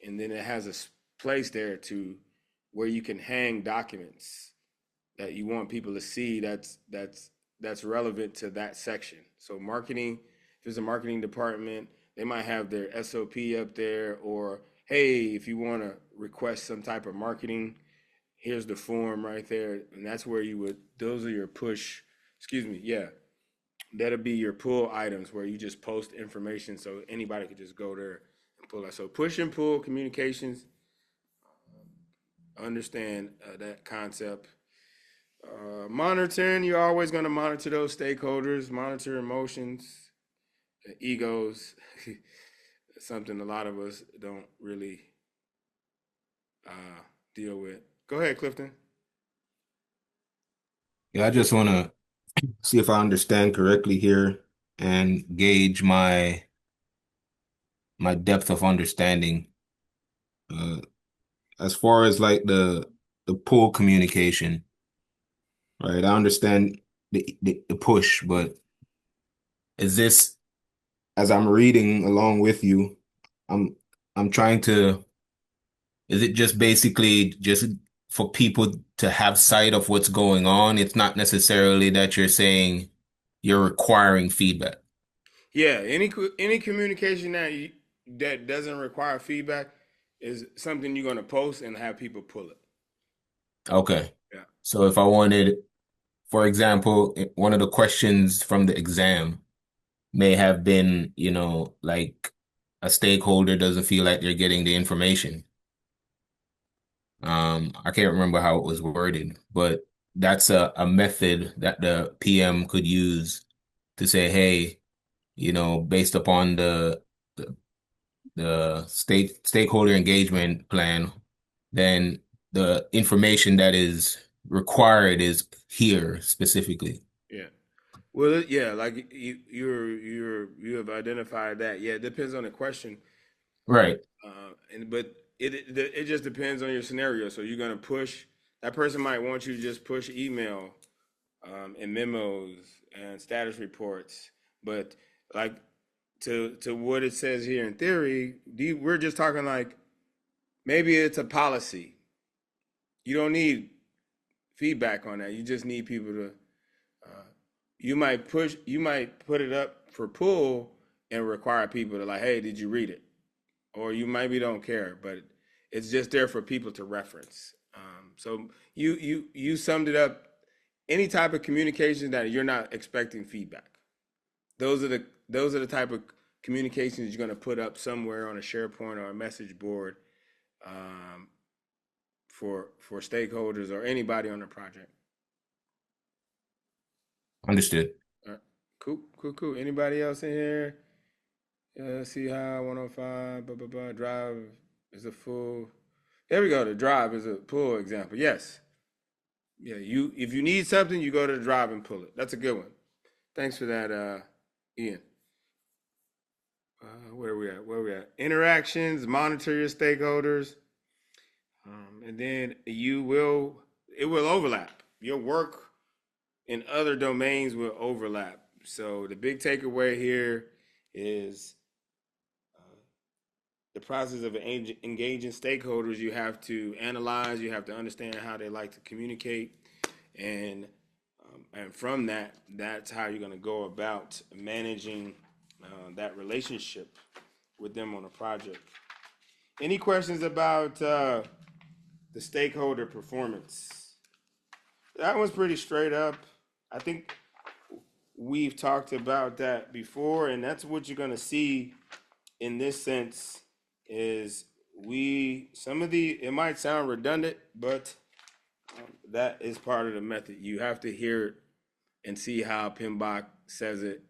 and then it has a place there to where you can hang documents that you want people to see that's relevant to that section. So marketing, if there's a marketing department, they might have their SOP up there, or hey, if you want to request some type of marketing, here's the form right there. And that's where those are your that'll be your pull items where you just post information so anybody could just go there and pull that. So push and pull communications, understand that concept. Monitoring, you're always going to monitor those stakeholders, monitor emotions, egos. Something a lot of us don't really deal with. Go ahead, Clifton. Yeah, I just want to see if I understand correctly here and gauge my depth of understanding. As far as like the pull communication, right? I understand the push, but is this, as I'm reading along with you, I'm trying to, is it just basically just for people to have sight of what's going on? It's not necessarily that you're saying you're requiring feedback. Yeah, any communication that doesn't require feedback is something you're going to post and have people pull it. Okay. Yeah. So if I wanted, for example, one of the questions from the exam may have been, like a stakeholder doesn't feel like they're getting the information. I can't remember how it was worded, but that's a method that the PM could use to say, hey, based upon the stakeholder engagement plan, then the information that is required is here specifically. Yeah. Well, yeah, like you have identified that. Yeah, it depends on the question. Right. But it just depends on your scenario. So you're gonna push. That person might want you to just push email, and memos and status reports. But like to what it says here in theory, we're just talking like maybe it's a policy. You don't need feedback on that. You just need people to. You might put it up for pull and require people to like, hey, did you read it? Or you maybe don't care, but It's just there for people to reference. So you summed it up. Any type of communication that you're not expecting feedback. Those are the type of communications you're going to put up somewhere on a SharePoint or a message board for stakeholders or anybody on the project. Understood. All right. Cool. Anybody else in here? See how 105 drive is a full. There we go. The drive is a pull example. Yes. Yeah. If you need something, you go to the drive and pull it. That's a good one. Thanks for that, Ian. Where are we at? Interactions, monitor your stakeholders. And then it will overlap. Your work in other domains will overlap. So the big takeaway here is the process of engaging stakeholders. You have to analyze, you have to understand how they like to communicate. And from that's how you're going to go about managing that relationship with them on a project. Any questions about the stakeholder performance? That one's pretty straight up. I think we've talked about that before, and that's what you're going to see in this sense is it might sound redundant, but that is part of the method. You have to hear it and see how PMBOK says it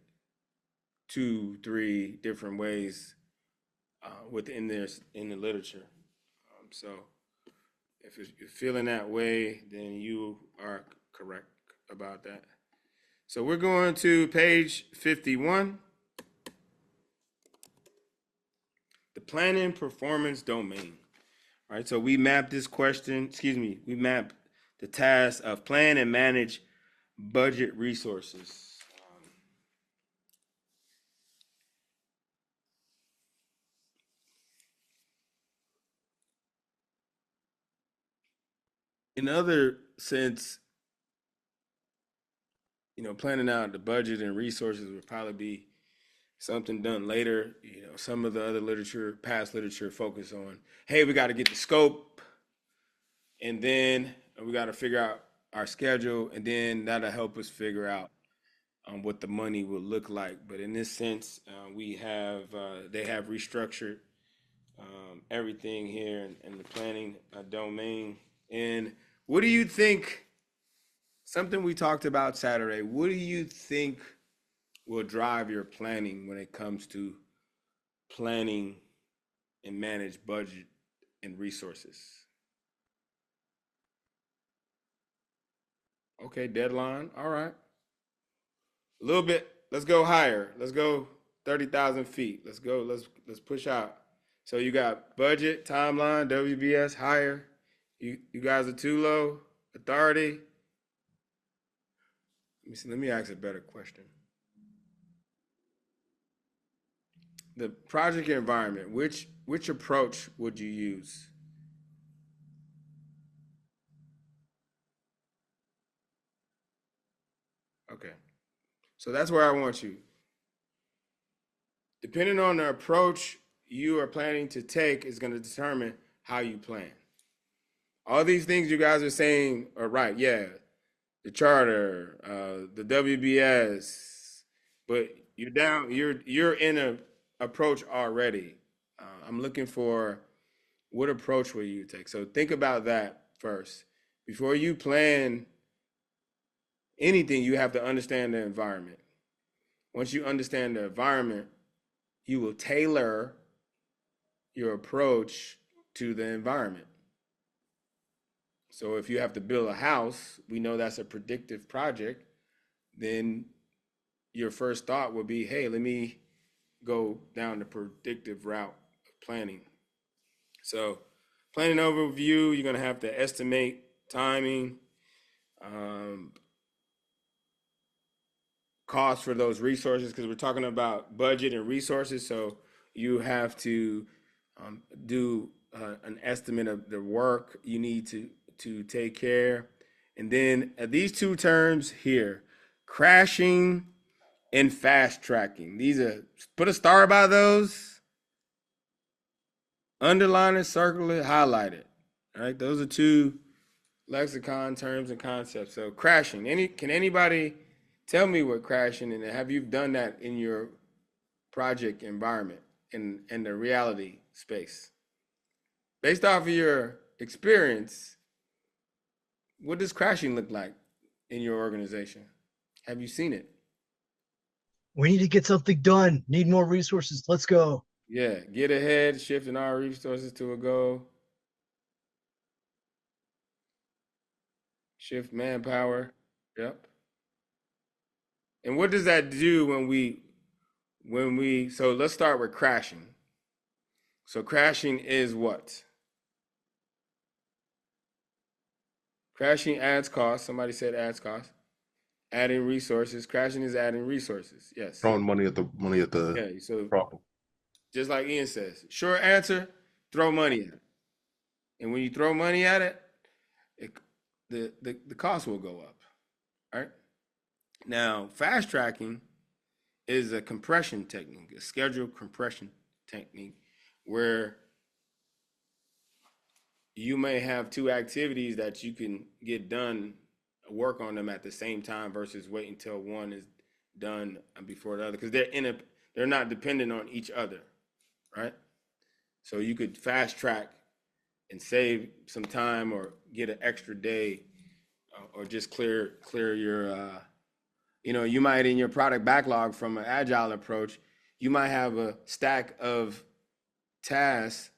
2-3 different ways within in the literature. So if you're feeling that way, then you are correct about that. So we're going to page 51. The planning performance domain. All right, so we mapped we mapped the task of plan and manage budget resources. In other sense, planning out the budget and resources would probably be something done later. Some of the other past literature focus on, hey, we got to get the scope, and then we got to figure out our schedule, and then that'll help us figure out what the money will look like. But in this sense, they have restructured everything here in the planning domain. And what do you think? Something we talked about Saturday. What do you think will drive your planning when it comes to planning and manage budget and resources? Okay, deadline. All right. A little bit. Let's go higher. Let's go 30,000 feet. Let's go. Let's push out. So you got budget, timeline, WBS, higher. You guys are too low. Authority. Let me ask a better question. The project environment, which approach would you use? Okay. So that's where I want you. Depending on the approach you are planning to take is going to determine how you plan. All these things you guys are saying are right. Yeah. The charter, the WBS, but you're in a approach already. I'm looking for what approach will you take? So think about that first. Before you plan anything, you have to understand the environment. Once you understand the environment, you will tailor your approach to the environment. So if you have to build a house, we know that's a predictive project, then your first thought would be, hey, let me go down the predictive route of planning. So planning overview, you're going to have to estimate timing, cost for those resources, because we're talking about budget and resources. So you have to do an estimate of the work you need to take care. And then these two terms here, crashing and fast tracking. These are, put a star by those. Underline it, circle it, highlight it. All right, those are two lexicon terms and concepts. So crashing. Can anybody tell me what crashing, and have you done that in your project environment in the reality space? Based off of your experience, what does crashing look like in your organization? Have you seen it? We need to get something done. Need more resources. Let's go. Yeah, get ahead, shifting our resources to a goal. Shift manpower. Yep. And what does that do when we so let's start with crashing. So crashing is what? Crashing adds cost. Somebody said adds cost. Adding resources. Crashing is adding resources. Yes. Throwing money at the Yeah, so problem. just like Ian says, short answer, throw money at it. And when you throw money at it, the cost will go up. All right. Now, fast tracking is a compression technique, a scheduled compression technique, where you may have two activities that you can get done, work on them at the same time versus wait until one is done before the other, because they're not dependent on each other, right? So you could fast track and save some time, or get an extra day, or just clear your you might, in your product backlog from an agile approach, you might have a stack of tasks,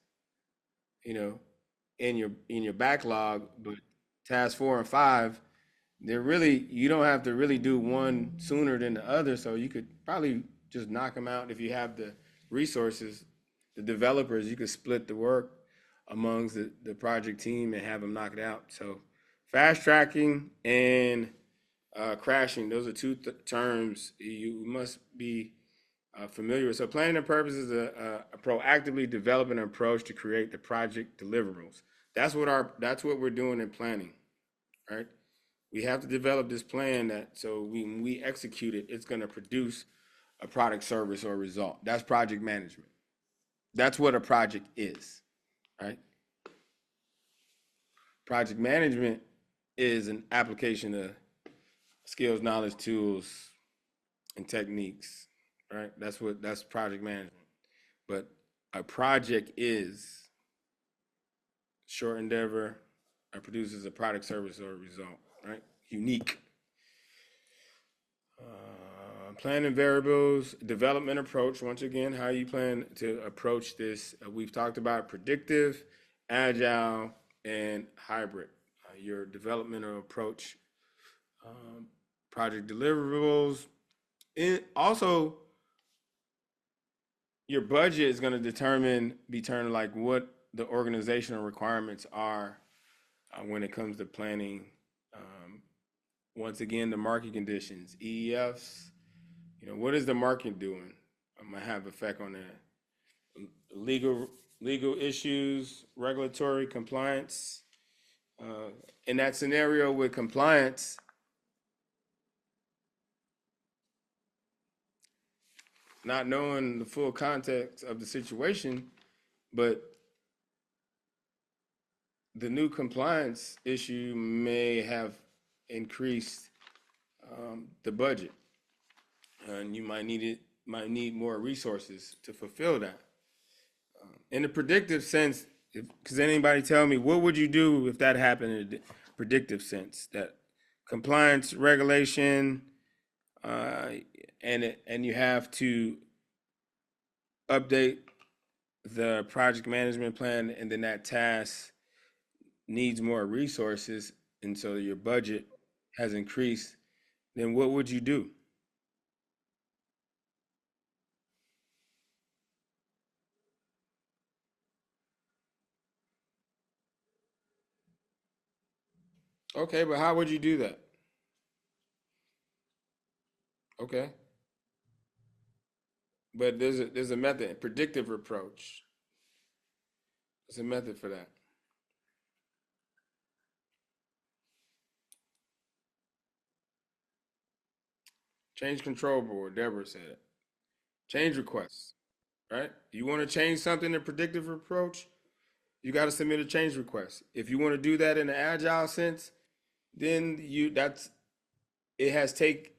in your backlog, but task 4 and 5, you don't have to really do one sooner than the other. So you could probably just knock them out. If you have the resources, the developers, you could split the work amongst the project team and have them knock it out. So fast tracking and crashing, those are two terms you must be familiar with. So planning and purpose is a proactively developing approach to create the project deliverables. That's what we're doing in planning, right? We have to develop this plan so when we execute it, it's going to produce a product, service, or result. That's project management. That's what a project is, right? Project management is an application of skills, knowledge, tools, and techniques, right? That's project management. But a project is short endeavor, produces a product, service, or result, right? Unique. Planning variables, development approach. Once again, how you plan to approach this. We've talked about predictive, agile, and hybrid. Your developmental approach, project deliverables. Also, your budget is going to determine like what the organizational requirements are when it comes to planning. Once again, the market conditions, EEFs. What is the market doing? Might have effect on that. Legal issues, regulatory compliance. In that scenario with compliance, not knowing the full context of the situation, but the new compliance issue may have increased the budget, and you might need more resources to fulfill that. In the predictive sense, because anybody tell me, what would you do if that happened in a predictive sense? That compliance regulation, and you have to update the project management plan, and then that task needs more resources, and so your budget has increased, then what would you do? Okay, but how would you do that? Okay. But there's a method, a predictive approach. There's a method for that. Change control board, Deborah said it. Change requests. right? You want to change something in predictive approach, you got to submit a change request. If you want to do that in an agile sense, then it has the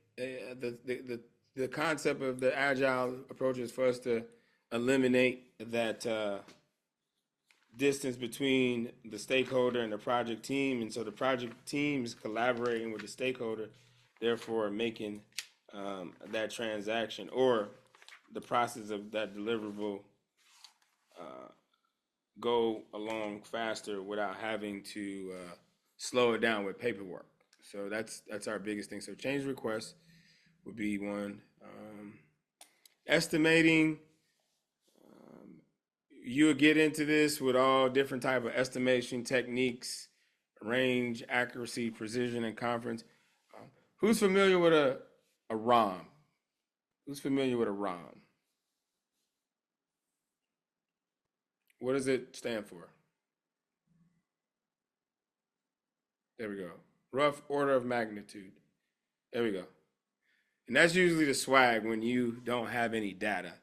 concept of the agile approach is for us to eliminate that distance between the stakeholder and the project team, and so the project team is collaborating with the stakeholder, therefore making that transaction or the process of that deliverable go along faster without having to slow it down with paperwork. So that's our biggest thing. So change requests would be one. Estimating, you would get into this with all different type of estimation techniques, range, accuracy, precision, and conference. Who's familiar with a ROM? Who's familiar with a ROM? What does it stand for? There we go. Rough order of magnitude. There we go. And that's usually the swag when you don't have any data,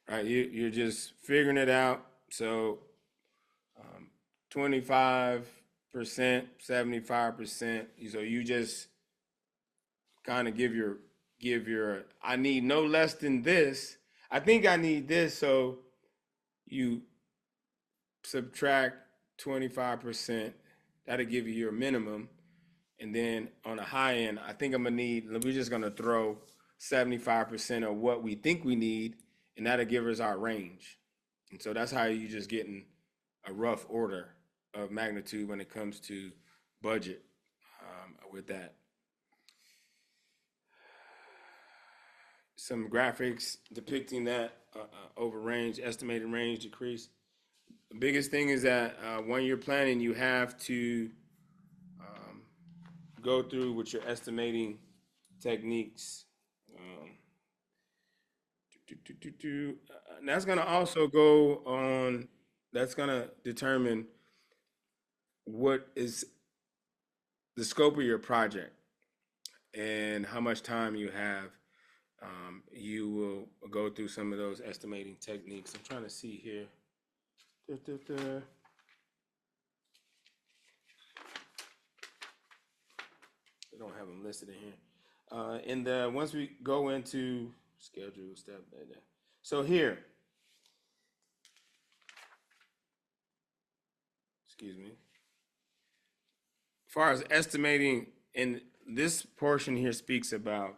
right? You're just figuring it out. So 25%, 75%. So you just kind of give your, I need no less than this. I think I need this. So you subtract 25%. That'll give you your minimum. And then on the high end, I think we're just gonna throw 75% of what we think we need, and that'll give us our range. And so that's how you just getting a rough order of magnitude when it comes to budget with that. Some graphics depicting that over range, estimated range decrease. The biggest thing is that when you're planning, you have to go through with your estimating techniques. And that's going to also go on, that's going to determine what is the scope of your project and how much time you have. You will go through some of those estimating techniques. I'm trying to see here. I don't have them listed in here. And once we go into schedule step, so here, excuse me. As far as estimating, and this portion here speaks about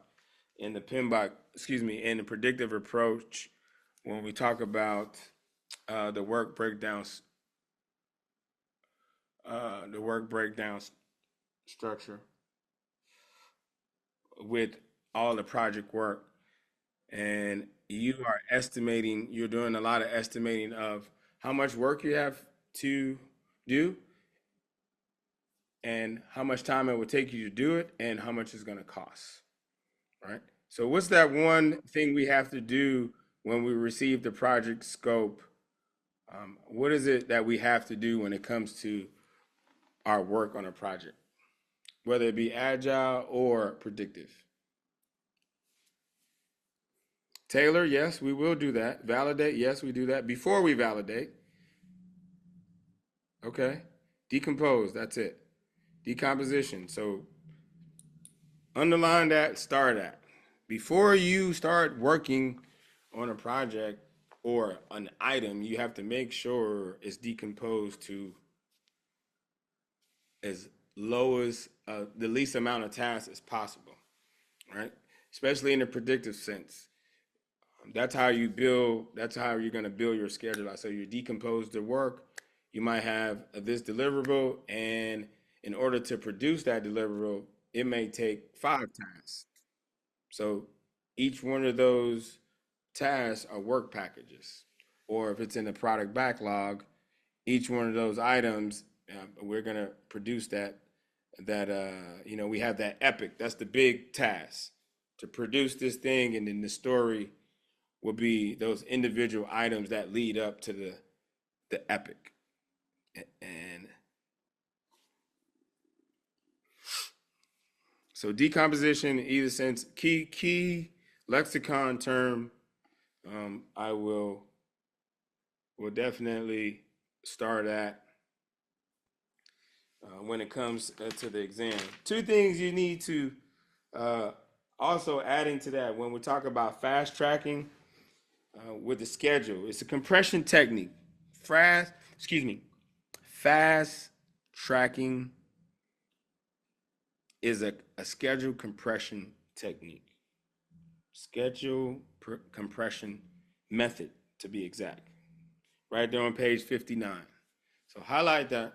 in the PMBOK, in the predictive approach, when we talk about the work breakdowns, structure with all the project work, and you are estimating, you're doing a lot of estimating of how much work you have to do and how much time it would take you to do it and how much it's going to cost, right? So what's that one thing we have to do when we receive the project scope? What is it that we have to do when it comes to our work on a project, whether it be agile or predictive? Taylor, yes, we will do that. Validate, yes, we do that. Before we validate, okay. Decompose, that's it. Decomposition, so underline that, start at. Before you start working on a project or an item, you have to make sure it's decomposed to as low as the least amount of tasks as possible, right? Especially in the predictive sense. That's how you build, that's how you're gonna build your schedule. So you decompose the work, you might have this deliverable, and in order to produce that deliverable, it may take 5 tasks. So each one of those tasks are work packages. Or if it's in the product backlog, each one of those items, we're gonna produce that, we have that epic, that's the big task to produce this thing, and then the story will be those individual items that lead up to the epic. And so decomposition, in either sense, key lexicon term, I will will definitely start at when it comes to the exam. Two things you need to also adding to that when we talk about fast tracking with the schedule, it's a compression technique. Fast tracking is a schedule compression technique. Schedule compression method, to be exact. Right there on page 59. So highlight that.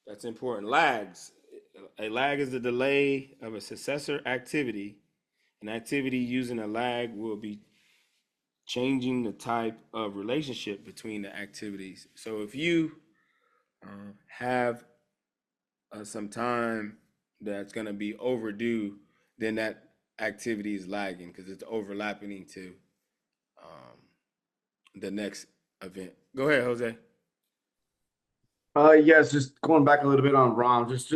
That's important. Lags. A lag is the delay of a successor activity. An activity using a lag will be changing the type of relationship between the activities. So if you have some time that's going to be overdue, then that activity is lagging because it's overlapping to the next event. Go ahead, Jose. Yes, just going back a little bit on ROM, just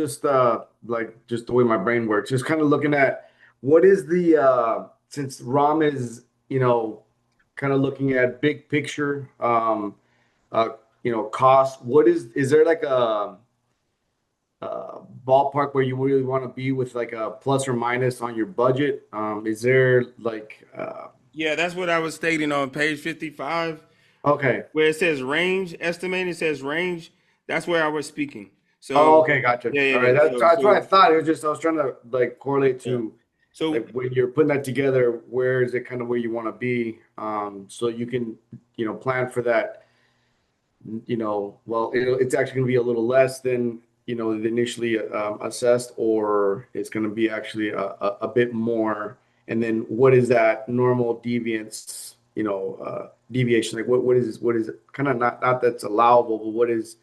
like just the way my brain works, just kind of looking at what is the since ROM is, you know, kind of looking at big picture, you know, cost. What is there like a ballpark where you really want to be with like a plus or minus on your budget? Is there like Yeah, that's what I was stating on page 55. Okay. Where it says range, estimated, it says range. That's where I was speaking. So oh, okay, gotcha. Yeah, All right, so, that's what I thought. It was just I was trying to like correlate to so like when you're putting that together, where is it kind of where you want to be, so you can, you know, plan for that. You know, well, it's actually going to be a little less than, you know, the initially assessed, or it's going to be actually a bit more. And then what is that normal deviance, you know, deviation? Like what is it kind of not that's allowable, but what is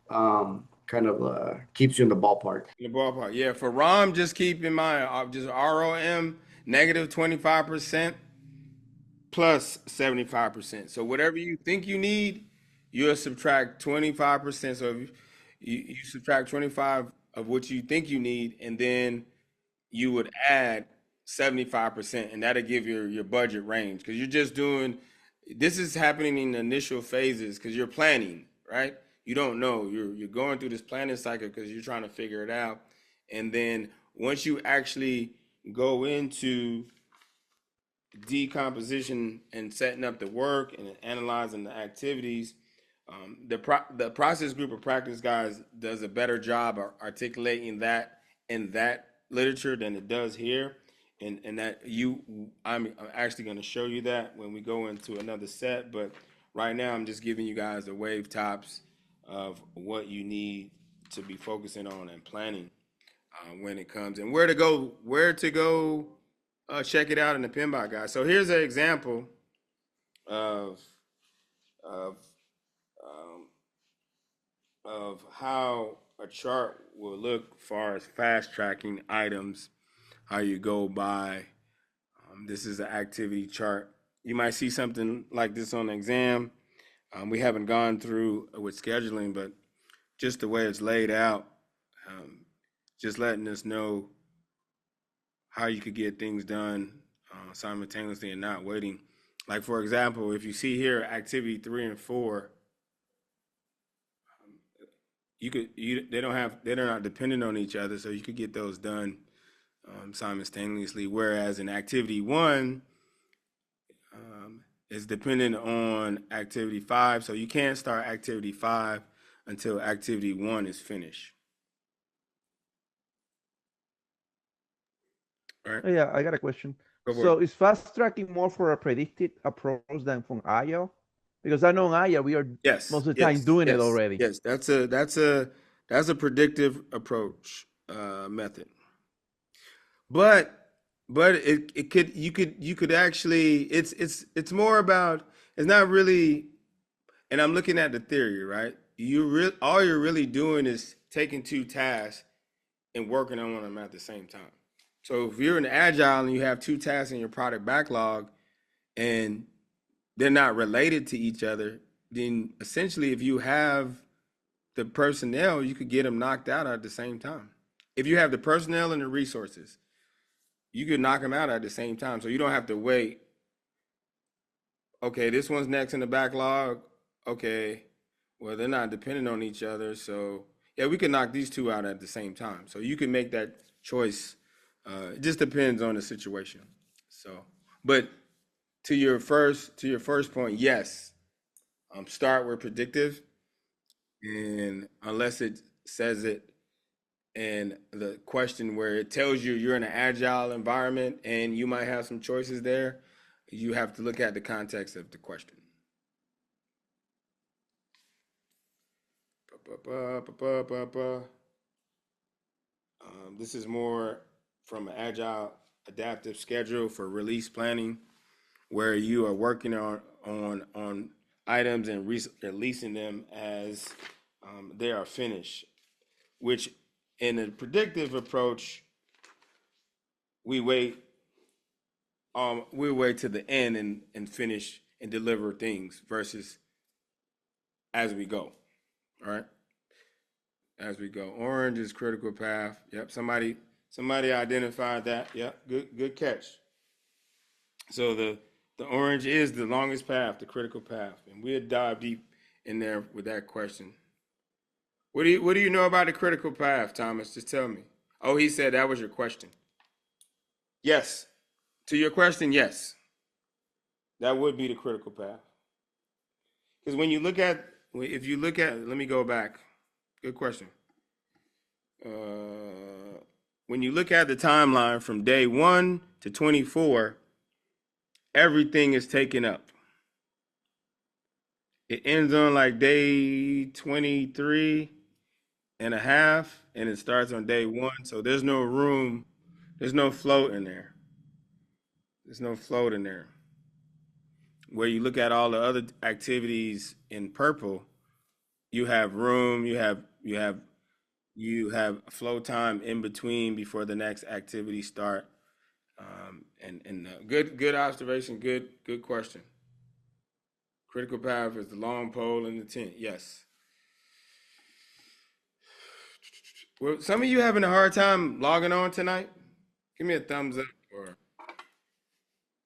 kind of keeps you in the ballpark? In the ballpark, yeah. For ROM, just keep in mind, just ROM, negative 25% plus 75%. So whatever you think you need, you'll subtract 25%. So if you subtract 25 of what you think you need, and then you would add 75%, and that'll give your budget range. Because you're just doing, this is happening in the initial phases because you're planning, right? You don't know. You're going through this planning cycle because you're trying to figure it out. And then once you actually go into decomposition and setting up the work and analyzing the activities, the process group of practice guys does a better job of articulating that in that literature than it does here. And that I'm actually going to show you that when we go into another set. But right now, I'm just giving you guys the wave tops of what you need to be focusing on and planning when it comes, and where to go check it out in the PMBOK guide. So here's an example of how a chart will look as far as fast tracking items, how you go by. This is an activity chart. You might see something like this on the exam. We haven't gone through with scheduling, but just the way it's laid out, just letting us know how you could get things done simultaneously and not waiting. Like, for example, if you see here activity 3 and 4, they're not dependent on each other, so you could get those done simultaneously. Whereas in activity 1, is dependent on activity 5, so you can't start activity 5 until activity 1 is finished. All right. Yeah, I got a question. So is fast tracking more for a predicted approach than from AYA? Because I know in AYA we are most of the time doing it already. Yes, that's a predictive approach method. But you could actually, it's more about, it's not really, and I'm looking at the theory, right? All you're really doing is taking 2 tasks and working on them at the same time. So if you're in Agile and you have 2 tasks in your product backlog and they're not related to each other, then essentially if you have the personnel, you could get them knocked out at the same time. If you have the personnel and the resources, you could knock them out at the same time. So you don't have to wait. Okay, this one's next in the backlog. okay, well, they're not dependent on each other. So yeah, we can knock these two out at the same time. So you can make that choice. It just depends on the situation. So, but to your first point, yes, start with predictive, and unless it says it in the question where it tells you you're in an agile environment and you might have some choices there, you have to look at the context of the question. This is more from an agile adaptive schedule for release planning, where you are working on items and releasing them as they are finished. Which in a predictive approach, we wait to the end and finish and deliver things versus as we go. All right. As we go. Orange is critical path. Yep. Somebody identified that. Yep. Good catch. So the orange is the longest path, the critical path. And we'll dive deep in there with that question. What do you know about the critical path, Thomas? Just tell me. Oh, he said that was your question. Yes. To your question, yes. That would be the critical path. Because if you look at, let me go back. Good question. When you look at the timeline from day 1 to 24, everything is taken up. It ends on like day 23 and a half, and it starts on day 1. So there's no room, there's no float in there. There's no float in there. Where you look at all the other activities in purple, you have room, you have flow time in between before the next activity start. Good observation, good question. Critical path is the long pole in the tent. Yes. Well, some of you having a hard time logging on tonight? Give me a thumbs up or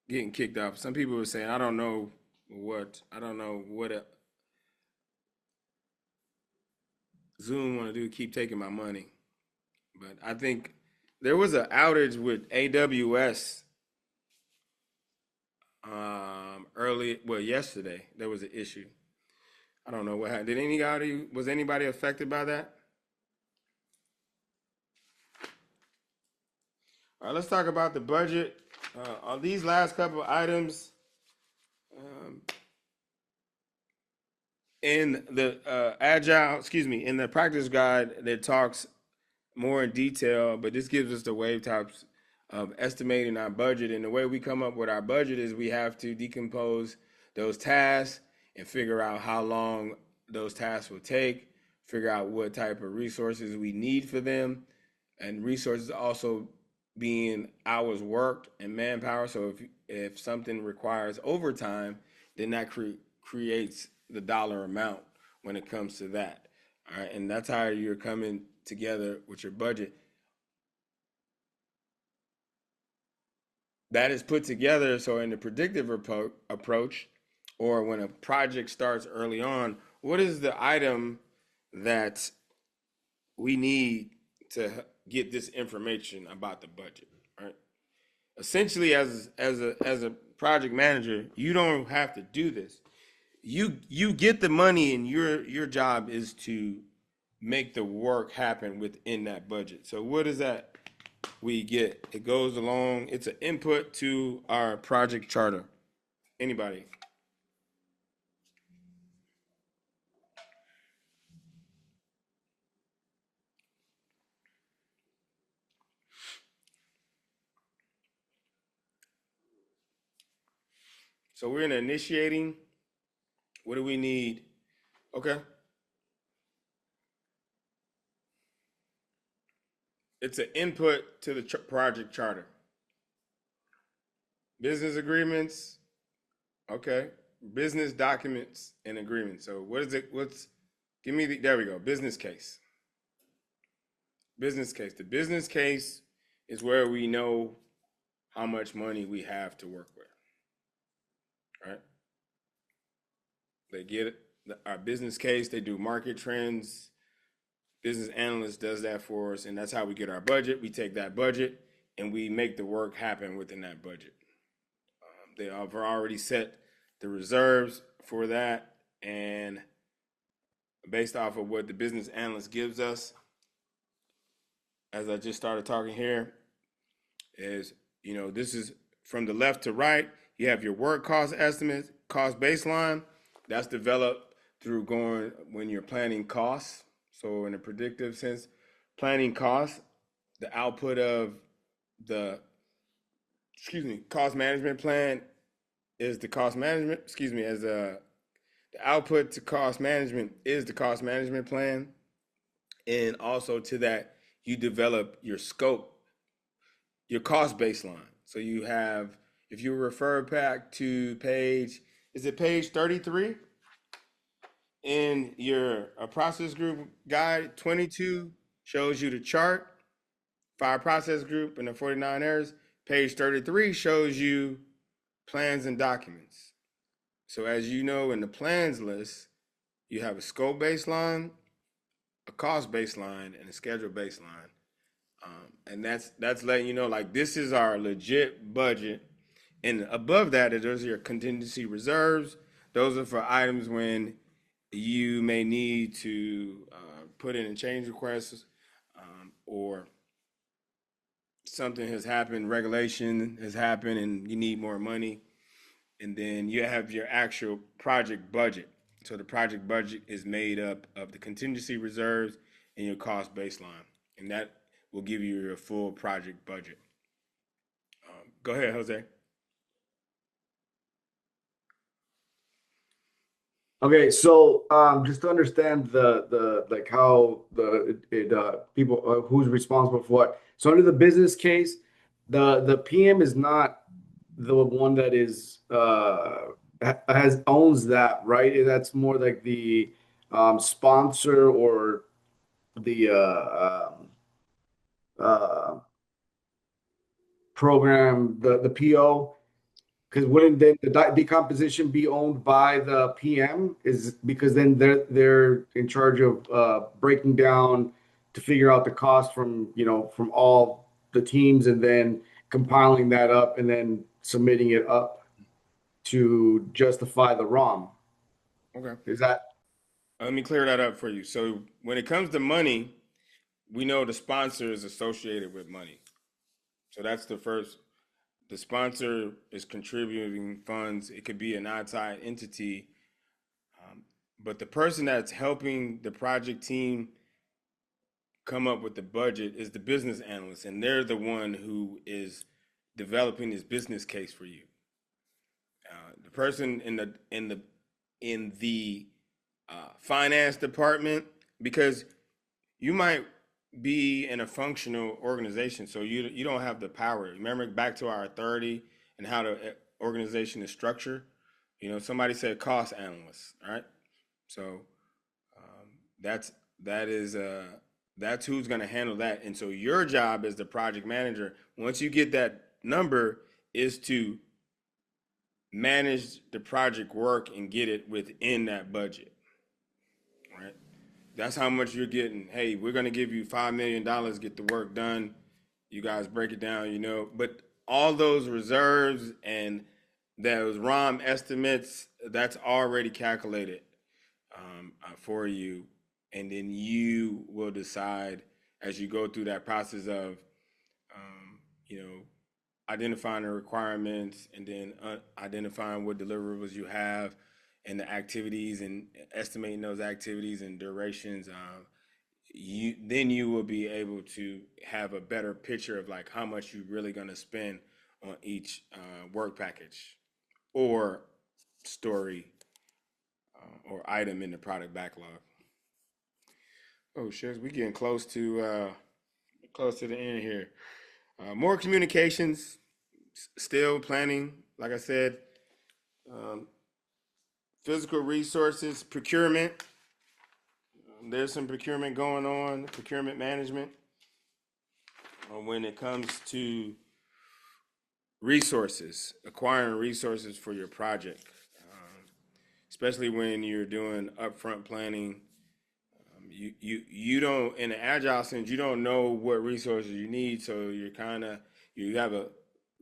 getting kicked off. Some people were saying, I don't know what Zoom want to do, keep taking my money. But I think there was an outage with AWS yesterday. There was an issue. I don't know what happened. Was anybody affected by that? All right, let's talk about the budget. On these last couple of items, in the in the practice guide, that talks more in detail, but this gives us the wave types of estimating our budget. And the way we come up with our budget is we have to decompose those tasks and figure out how long those tasks will take, figure out what type of resources we need for them, and resources also being hours worked and manpower. So if something requires overtime, then that creates the dollar amount when it comes to that. All right, and that's how you're coming together with your budget. That is put together. So in the predictive approach, or when a project starts early on, what is the item that we need to get this information about the budget, right? Essentially, as a project manager, you don't have to do this. You get the money, and your job is to make the work happen within that budget. So what is that we get? It goes along. It's an input to our project charter. Anybody? So we're in initiating. What do we need? Okay. It's an input to the project charter. Business agreements. Okay. Business documents and agreements. So what is it? There we go. Business case. Business case. The business case is where we know how much money we have to work with. Right? They get our business case. They do market trends. Business analyst does that for us, and that's how we get our budget. We take that budget and we make the work happen within that budget. They have already set the reserves for that, and based off of what the business analyst gives us, as I just started talking here, is, this is from the left to right. You have your work cost estimate, cost baseline. That's developed through when you're planning costs. So in a predictive sense, planning costs, the output of the cost management plan is the cost management, the output to cost management is the cost management plan. And also to that, you develop your scope, your cost baseline. So you have, if you refer back to page 33 in your process group guide, 22 shows you the chart, 5 process group and the 49 errors. Page 33 shows you plans and documents. So as you know, in the plans list, you have a scope baseline, a cost baseline, and a schedule baseline. And that's letting you know, like, this is our legit budget. And above that, those are your contingency reserves. Those are for items when you may need to put in a change request, or something has happened, regulation has happened, and you need more money. And then you have your actual project budget. So the project budget is made up of the contingency reserves and your cost baseline. And that will give you your full project budget. Go ahead, Jose. Okay, so just to understand the like how people who's responsible for what. So under the business case, the PM is not the one that is owns that, right? That's more like the sponsor or the program, the PO. Because wouldn't then the decomposition be owned by the PM? Is because then they're in charge of breaking down to figure out the cost from all the teams, and then compiling that up and then submitting it up to justify the ROM. Okay. Is that? Let me clear that up for you. So when it comes to money, we know the sponsor is associated with money. So that's the first. The sponsor is contributing funds. It could be an outside entity, but the person that's helping the project team come up with the budget is the business analyst, and they're the one who is developing this business case for you. The person in the finance department, because you might be in a functional organization, so you don't have the power. Remember back to our authority and how the organization is structured. Somebody said cost analyst, all right? So that's who's going to handle that. And so your job as the project manager, once you get that number, is to manage the project work and get it within that budget, right? That's how much you're getting. Hey, we're going to give you $5 million, get the work done. You guys break it down, but all those reserves and those ROM estimates, that's already calculated for you. And then you will decide as you go through that process of, identifying the requirements and then identifying what deliverables you have and the activities and estimating those activities and durations. Then you will be able to have a better picture of like how much you're really going to spend on each work package or story or item in the product backlog. Oh, shucks, we getting close to the end here. More communications, still planning, like I said, physical resources, procurement. There's some procurement going on, procurement management. When it comes to resources, acquiring resources for your project, especially when you're doing upfront planning. You don't, in an agile sense, you don't know what resources you need, so you have a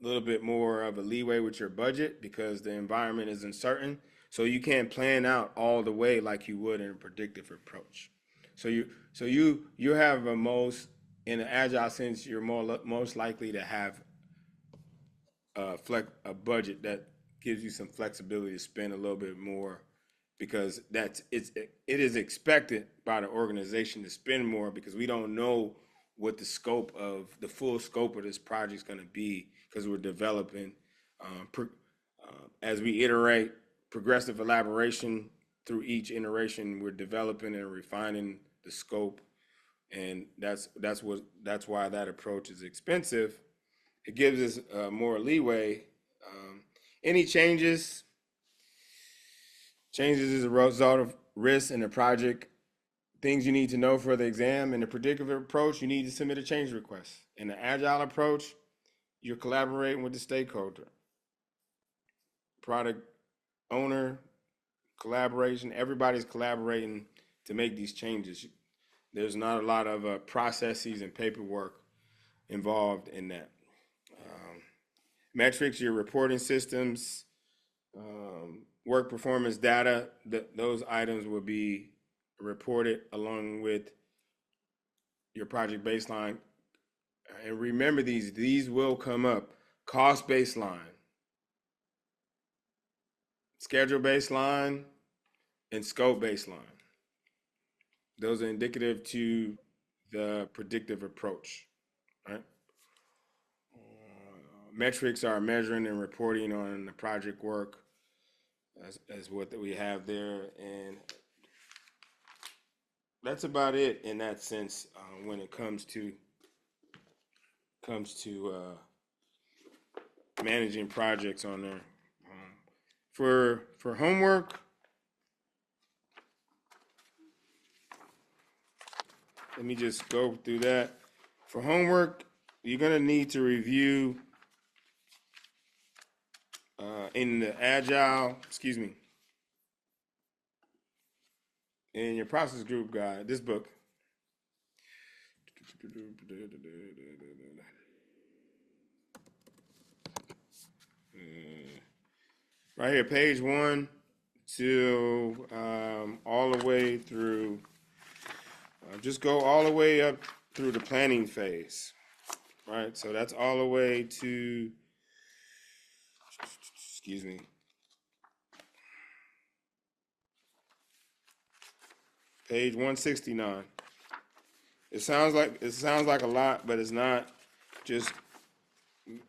little bit more of a leeway with your budget because the environment isn't certain. So you can't plan out all the way like you would in a predictive approach. So you have in an agile sense, you're most likely to have a budget that gives you some flexibility to spend a little bit more, because it is expected by the organization to spend more because we don't know what the full scope of this project is going to be, because we're developing as we iterate, progressive elaboration through each iteration. We're developing and refining the scope, and that's why that approach is expensive. It gives us more leeway. Any changes as a result of risks in the project, things you need to know for the exam. In the predictive approach, you need to submit a change request. In the agile approach, you're collaborating with the stakeholder, product owner, collaboration. Everybody's collaborating to make these changes. There's not a lot of processes and paperwork involved in that. Metrics, your reporting systems, work performance data, those items will be reported along with your project baseline. And remember, these will come up: cost baseline, schedule baseline, and scope baseline. Those are indicative to the predictive approach, right? Metrics are measuring and reporting on the project work as what we have there. And that's about it in that sense when it comes to managing projects on there. For homework, let me just go through that. For homework, you're gonna need to review in the agile, in your process group guide, this book. Right here, page 1 to all the way through, just go all the way up through the planning phase, right? So that's all the way to, page 169. It sounds like a lot, but it's not. Just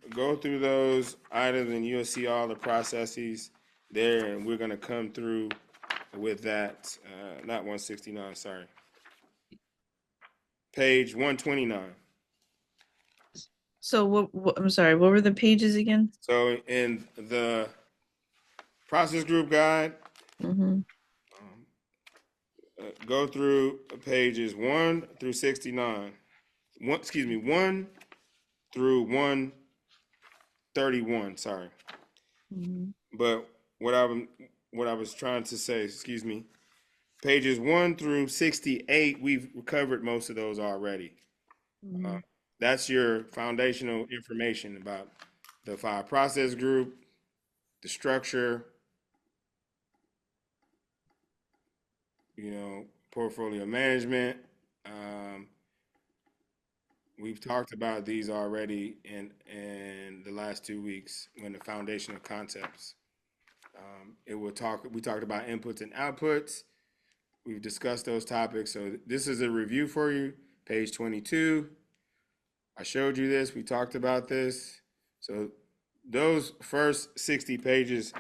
go through those items and you'll see all the processes there, and we're gonna come through with that. Not 169, sorry. Page 129. So I'm sorry, what were the pages again? So in the process group guide, go through pages 1 through 69. 1 through 131. Sorry. But what I was trying to say, pages 1 through 68, we've covered most of those already. That's your foundational information about the 5 process group, the structure, portfolio management. We've talked about these already in the last 2 weeks when the foundational concepts. We talked about inputs and outputs. We've discussed those topics. So this is a review for you, page 22. I showed you this. We talked about this. So those first 60 pages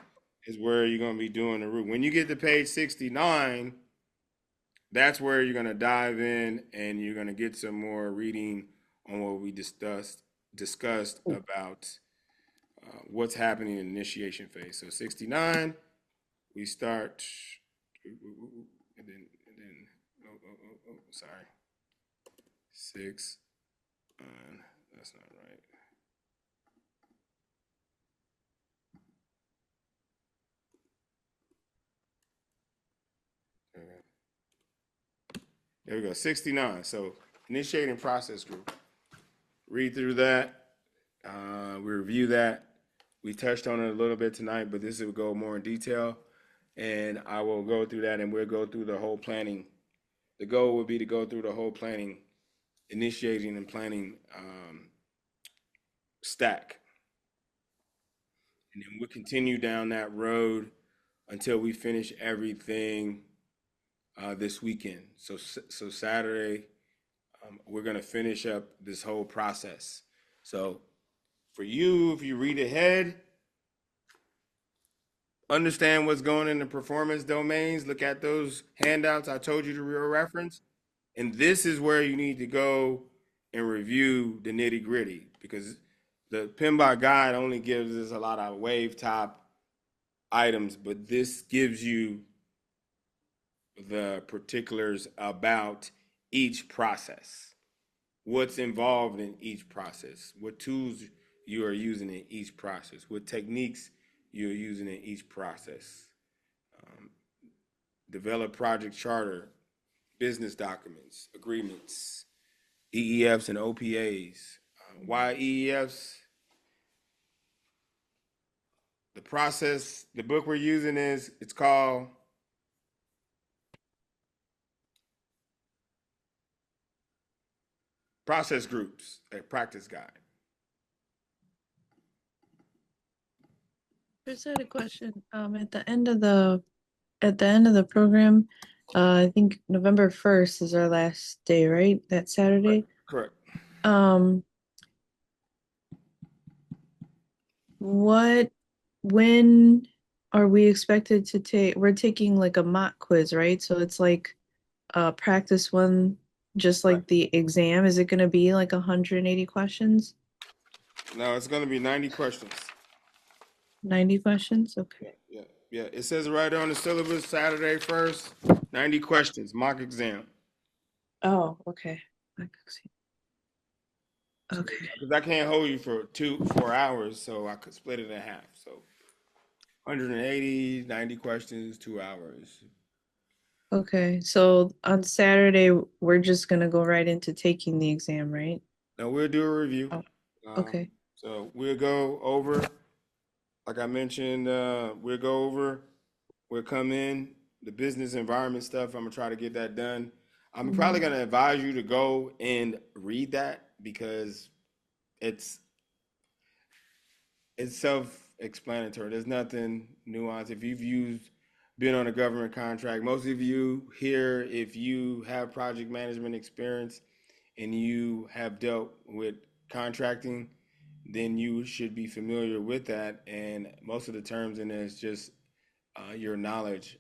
is where you're going to be doing the root. When you get to page 69, that's where you're going to dive in and you're going to get some more reading on what we discussed about what's happening in the initiation phase. So 69, we start, and then sorry, 6, that's not right. There we go, 69. So initiating process group. Read through that. We review that. We touched on it a little bit tonight, but this will go more in detail. And I will go through that, and we'll go through the whole planning. The goal would be to go through the whole planning, initiating and planning stack. And then we'll continue down that road until we finish everything this weekend. So Saturday, we're gonna finish up this whole process. So for you, if you read ahead, understand what's going in the performance domains, look at those handouts I told you to reference. And this is where you need to go and review the nitty gritty, because the PMBOK guide only gives us a lot of wave top items, but this gives you the particulars about each process, what's involved in each process, what tools you are using in each process, what techniques you're using in each process. Develop project charter, business documents, agreements, EEFs and OPAs. Why EEFs? The process, the book we're using it's called Process Groups, a Practice Guide. Chris had a question. At the end of the program, I think November 1st is our last day, right? That Saturday. Correct. When are we expected to take? We're taking like a mock quiz, right? So it's like practice one, just like the exam. Is it going to be like 180 questions? No, it's going to be 90 questions. 90 questions? Okay. Yeah. It says right on the syllabus, Saturday 1st, 90 questions, mock exam. Oh, okay. Okay. Because I can't hold you for 4 hours, so I could split it in half. So 180, 90 questions, 2 hours. Okay. So on Saturday, we're just going to go right into taking the exam, right? No, we'll do a review. Oh, okay. So we'll go over, like I mentioned, we'll come in, the business environment stuff. I'm going to try to get that done. I'm probably going to advise you to go and read that, because it's self-explanatory. There's nothing nuanced. If you've been on a government contract, most of you here, if you have project management experience and you have dealt with contracting, then you should be familiar with that. And most of the terms in there is just your knowledge,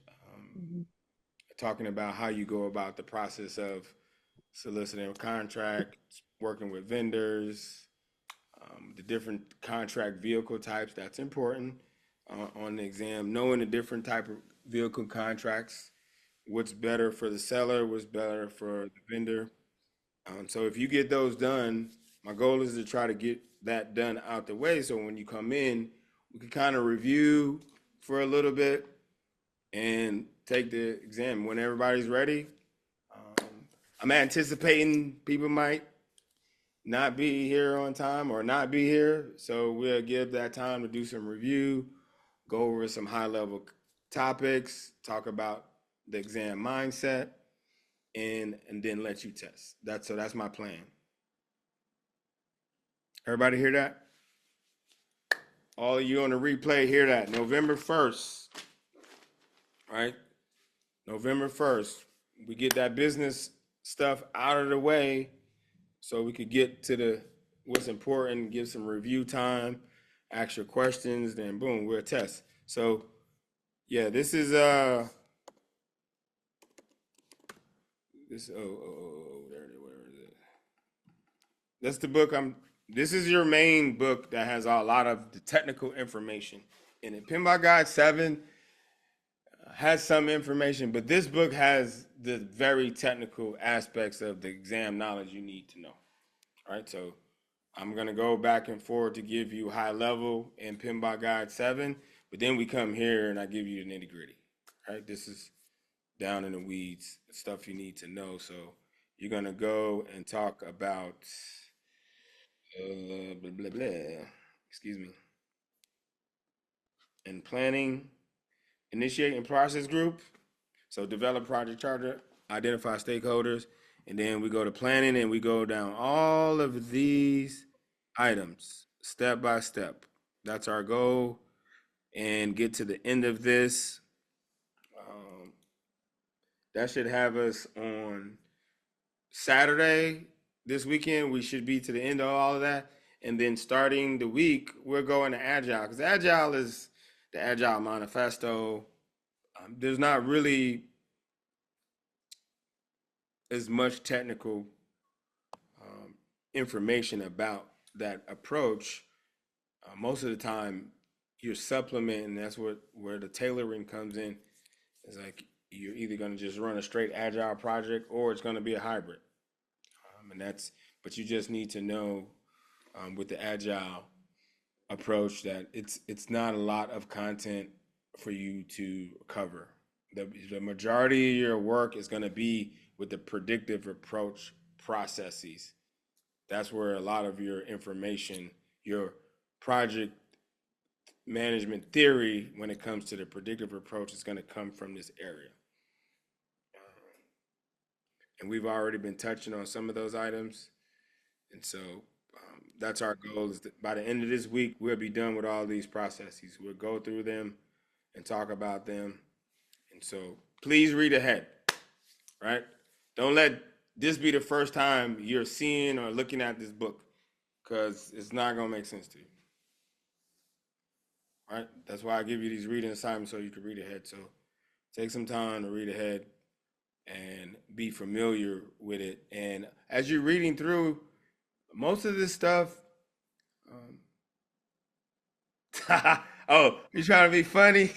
talking about how you go about the process of soliciting a contract, working with vendors, the different contract vehicle types. That's important on the exam. Knowing the different type of vehicle contracts, what's better for the seller, what's better for the vendor. So if you get those done, my goal is to try to get that done out the way, so when you come in, we can kind of review for a little bit and take the exam when everybody's ready. I'm anticipating people might not be here on time or not be here, so we'll give that time to do some review, go over some high-level topics, talk about the exam mindset, and then let you test. That's my plan. Everybody hear that? All of you on the replay hear that? November 1st, right? November 1st, we get that business stuff out of the way so we could get to what's important, give some review time, ask your questions, then boom, we'll test. So yeah, this is where is it? That's the book this is your main book that has a lot of the technical information in it. PMBOK Guide 7 has some information, but this book has the very technical aspects of the exam knowledge you need to know. All right, so I'm gonna go back and forth to give you high level in PMBOK Guide 7, but then we come here and I give you the nitty gritty. All right, this is down in the weeds, stuff you need to know. So you're gonna go and talk about blah, blah, blah. Excuse me. And planning, initiating process group. So develop project charter, identify stakeholders, and then we go to planning and we go down all of these items step by step. That's our goal. And get to the end of this. That should have us on Saturday this weekend. We should be to the end of all of that. And then starting the week, we're going to Agile, because Agile is the Agile Manifesto. There's not really as much technical information about that approach. Most of the time, you're supplementing. That's where the tailoring comes in. It's like you're either going to just run a straight Agile project or it's going to be a hybrid. But you just need to know with the Agile approach that it's not a lot of content for you to cover. The majority of your work is going to be with the predictive approach processes. That's where a lot of your information, your project management theory, when it comes to the predictive approach, is going to come from this area. And we've already been touching on some of those items. And so that's our goal, is that by the end of this week, we'll be done with all these processes. We'll go through them and talk about them. And so please read ahead, right? Don't let this be the first time you're seeing or looking at this book, because it's not going to make sense to you. Right? That's why I give you these reading assignments, so you can read ahead. So take some time to read ahead and be familiar with it. And as you're reading through, most of this stuff, oh, you trying to be funny?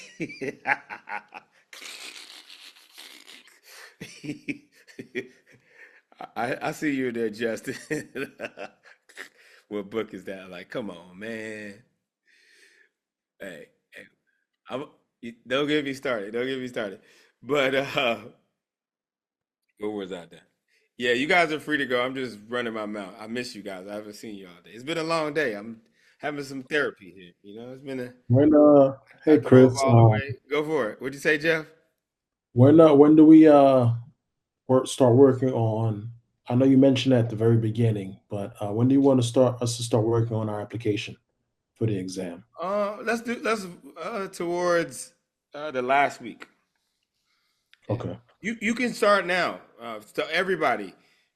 I see you there, Justin. What book is that? Like, come on, man. Hey, don't get me started. Don't get me started. But where was I then? Yeah, you guys are free to go. I'm just running my mouth. I miss you guys. I haven't seen you all day. It's been a long day. I'm having some therapy here. You know, it's been a Hey Chris, go for it. What'd you say, Jeff? when do we start working on? I know you mentioned at the very beginning, but when do you want us to start working on our application for the exam? Let's towards the last week. Okay. You can start now. So everybody,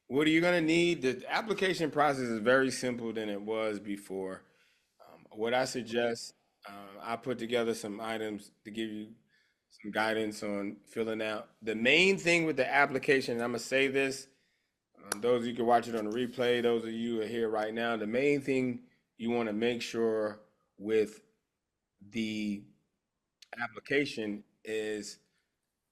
what are you gonna need? The application process is very simple than it was before. What I suggest, I put together some items to give you some guidance on filling out. The main thing with the application, and I'm gonna say this, those of you can watch it on the replay, those of you who are here right now, the main thing you want to make sure with the application is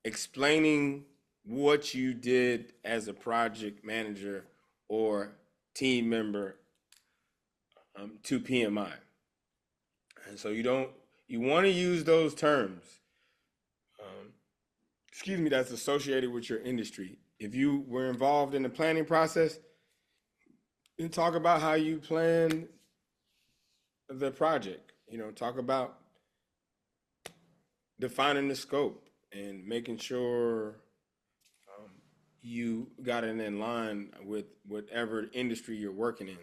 explaining what you did as a project manager or team member to PMI. And so you want to use those terms, that's associated with your industry. If you were involved in the planning process, then talk about how you plan the project. Talk about defining the scope and making sure you got it in line with whatever industry you're working in.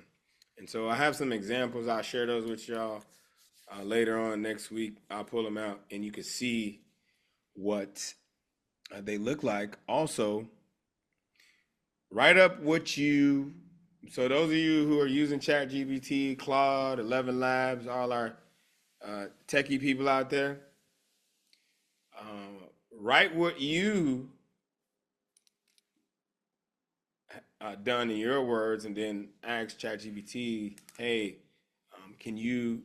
And so I have some examples. I'll share those with y'all later on next week. I'll pull them out and you can see what they look like. Also, write up so those of you who are using ChatGPT, Claude, 11 Labs, all our techie people out there, write what you done in your words, and then ask ChatGPT, hey, can you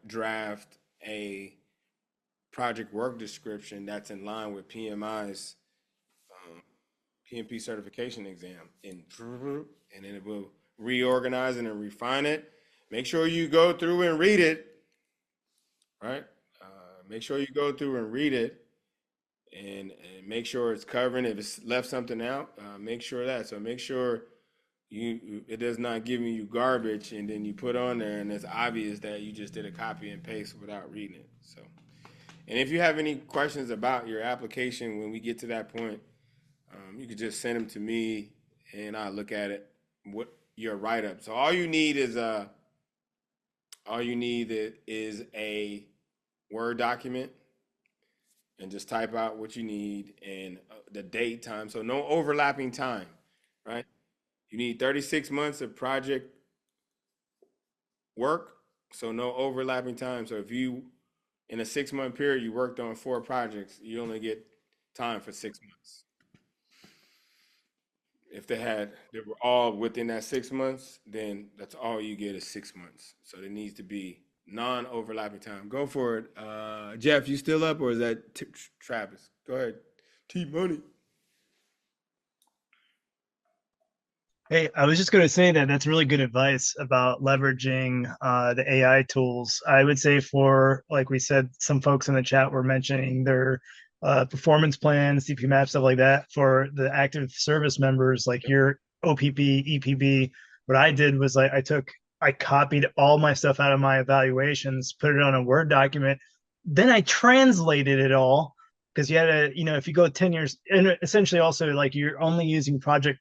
draft a project work description that's in line with PMI's PMP certification exam, and then it will reorganize it and refine it. Make sure you go through and read it, right? Make sure you go through and read it and make sure it's covering. If it's left something out, make sure that. So make sure it does not give you garbage, and then you put on there, and it's obvious that you just did a copy and paste without reading it. So, and if you have any questions about your application when we get to that point, you could just send them to me, and I'll look at it. What your write up. So all you need is a Word document, and just type out what you need and the date, time. So no overlapping time, right? You need 36 months of project work, so no overlapping time. So if you, in a 6-month period, you worked on 4 projects, you only get time for 6 months. If they were all within that 6 months, then that's all you get is 6 months. So there needs to be non-overlapping time. Go for it. Jeff, you still up, or is that Travis? Go ahead. T-Money. Hey, I was just going to say that that's really good advice about leveraging the AI tools. I would say for, like we said, some folks in the chat were mentioning their performance plans, CP map, stuff like that. For the active service members, like your OPP, EPB, what I did was I copied all my stuff out of my evaluations, put it on a Word document, then I translated it all, because you had to, if you go 10 years, and essentially also like you're only using project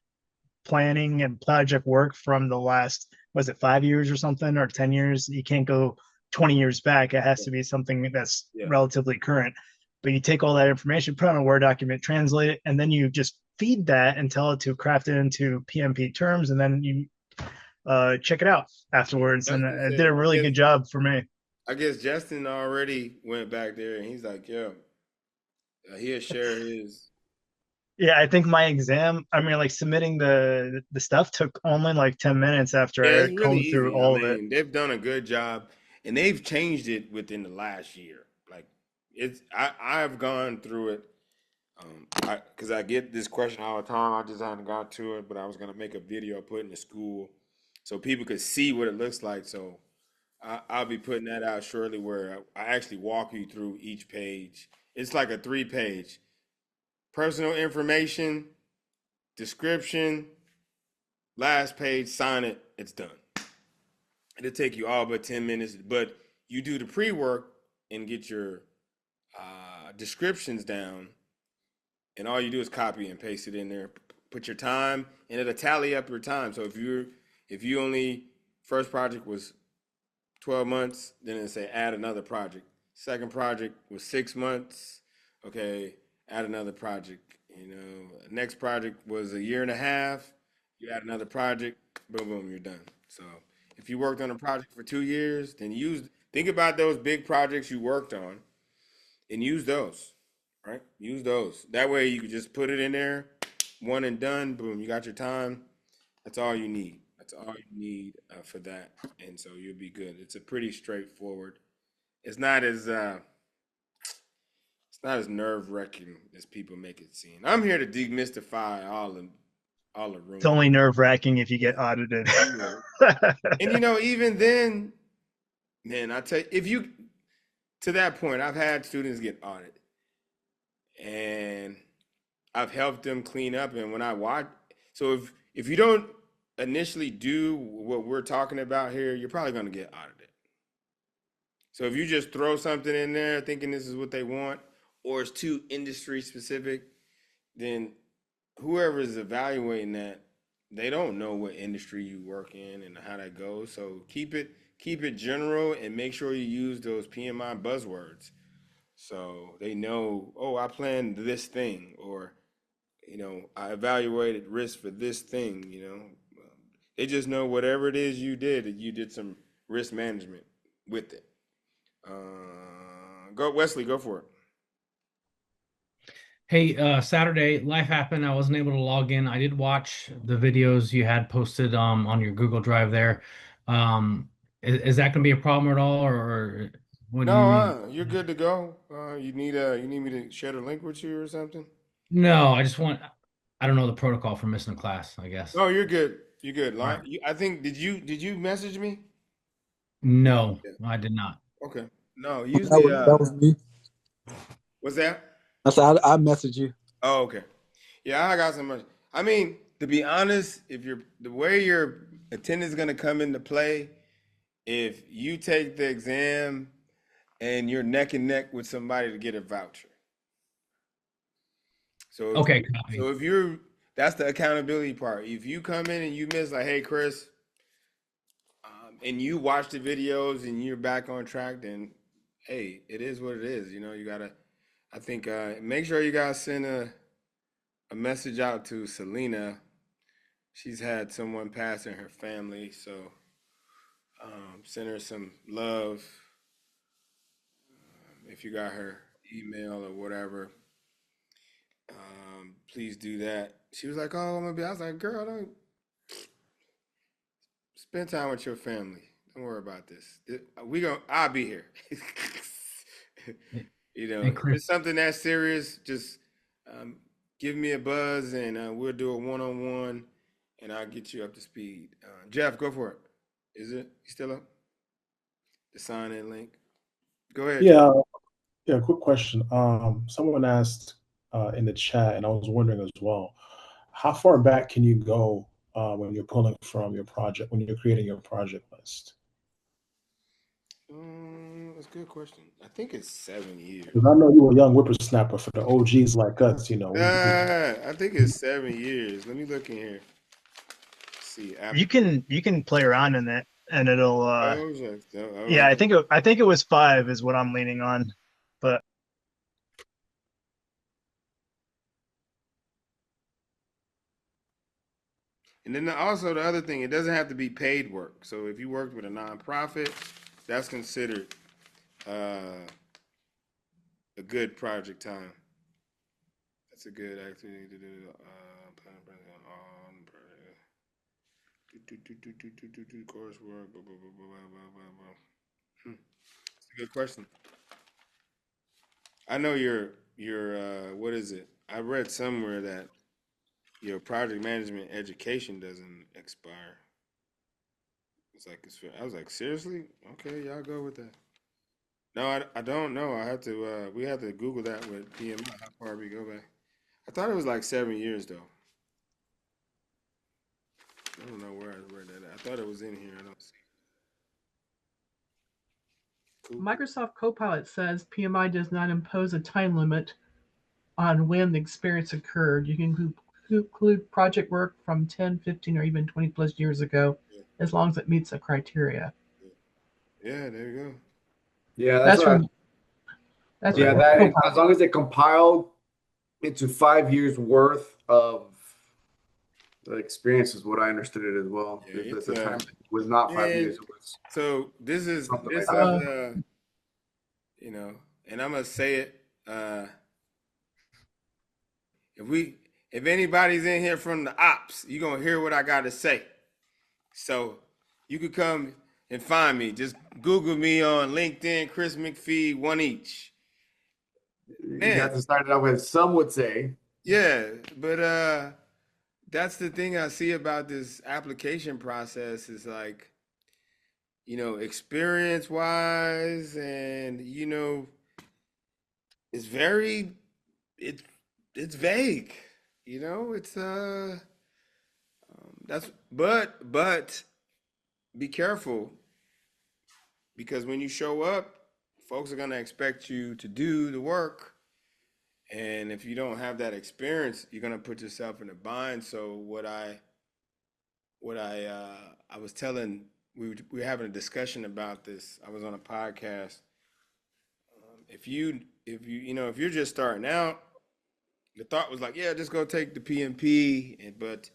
planning and project work from the last, was it 5 years or something, or 10 years? You can't go 20 years back. It has to be something that's relatively current. But you take all that information, put it on a Word document, translate it, and then you just feed that and tell it to craft it into PMP terms, and then you check it out afterwards. And it did a really good job for me. I guess Justin already went back there, and he's like, "Yo, he'll share his." Yeah, I think my exam, like submitting the stuff took only like 10 minutes after I It's combed really through easy. all of it. They've done a good job, and they've changed it within the last year. Like I've gone through it, because I get this question all the time. I just haven't got to it, but I was gonna make a video, put in the school, so people could see what it looks like. So I'll be putting that out shortly, where I actually walk you through each page. It's like a 3-page. Personal information, description, last page, sign it, it's done. It'll take you all but 10 minutes, but you do the pre-work and get your descriptions down, and all you do is copy and paste it in there, put your time, and it'll tally up your time. So if you only, first project was 12 months, then it'll say add another project. Second project was 6 months, okay, add another project. Next project was 1.5 years. You add another project, boom, boom, you're done. So if you worked on a project for 2 years, then think about those big projects you worked on and use those, right? Use those. That way you can just put it in there, one and done, boom, you got your time. That's all you need. That's all you need for that. And so you'll be good. It's a pretty straightforward. It's not as nerve-wracking as people make it seem. I'm here to demystify all the rumors. It's only nerve-wracking if you get audited. And even then, man, I tell you, to that point, I've had students get audited, and I've helped them clean up. And when I watch, so if you don't initially do what we're talking about here, you're probably going to get audited. So if you just throw something in there thinking this is what they want, or it's too industry specific, then whoever is evaluating that, they don't know what industry you work in and how that goes. So keep it general, and make sure you use those PMI buzzwords, so they know, oh, I planned this thing, or I evaluated risk for this thing. They just know whatever it is you did some risk management with it. Go Wesley, go for it. Hey, Saturday, life happened. I wasn't able to log in. I did watch the videos you had posted on your Google Drive there. Is that going to be a problem at all, or what? No, you're good to go. You need me to share the link with you or something? No, I don't know the protocol for missing a class, I guess. No, you're good. You're good. Right. I think, did you message me? No, I did not. Okay. No, That was me. What's that? I said I message you. Oh, okay. Yeah, I got some money. I mean, to be honest, if you're the way your attendance is gonna come into play, if you take the exam and you're neck and neck with somebody to get a voucher. So Okay, copy. so if you're that's the accountability part. If you come in and you miss, like, hey, Chris, and you watch the videos and you're back on track, then hey, it is what it is. You know, you gotta. I think make sure you guys send a message out to Selena. She's had someone pass in her family, so send her some love. If you got her email or whatever, please do that. She was like, "Oh, I'm gonna be." I was like, "Girl, don't spend time with your family. Don't worry about this. I'll be here." You know, if it's something that serious, just give me a buzz and we'll do a one-on-one, and I'll get you up to speed. Jeff, go for it. Is it still up? The sign-in link. Go ahead. Yeah, yeah. Quick question. Someone asked in the chat, and I was wondering as well, how far back can you go when you're pulling from your project, when you're creating your project list? That's a good question. I think it's 7 years. 'Cause I know you were a young whippersnapper. For the OGs like us, you know. I think it's 7 years. Let me look in here. Let's see. You can play around in that, and it'll. Yeah, I I think it was 5 is what I'm leaning on, but. And then also the other thing, it doesn't have to be paid work. So if you worked with a nonprofit, that's considered a good project time. That's a good activity to do. Coursework. It's a good question. I know your what is it? I read somewhere that your project management education doesn't expire. It's like I was like, seriously? Okay, y'all go with that. No, I don't know. I have to we have to Google that with PMI. How far we go back? I thought it was like 7 years though. I don't know where I read that. I thought it was in here. I don't see. Cool. Microsoft Copilot says PMI does not impose a time limit on when the experience occurred. You can include project work from 10, 15, or even 20 plus years ago, as long as it meets the criteria. Yeah, there you go. Yeah, That's that Copilot. as long as it compiled into 5 years worth of the experience is what I understood it as well. Yeah, the time was not 5 years. It was so this is you know, and I'm gonna say it. If anybody's in here from the ops, you're gonna hear what I gotta say. So you could come and find me. Just Google me on LinkedIn, Chris McPhee, one each. You have to start it off with some would say. Yeah, but that's the thing I see about this application process is like, you know, experience wise, and you know, it's very it's vague. You know, it's that's but be careful, because when you show up, folks are gonna expect you to do the work. And if you don't have that experience, you're gonna put yourself in a bind. So what I was telling, we were having a discussion about this. I was on a podcast. If you're just starting out, the thought was like, yeah, just go take the PMP. But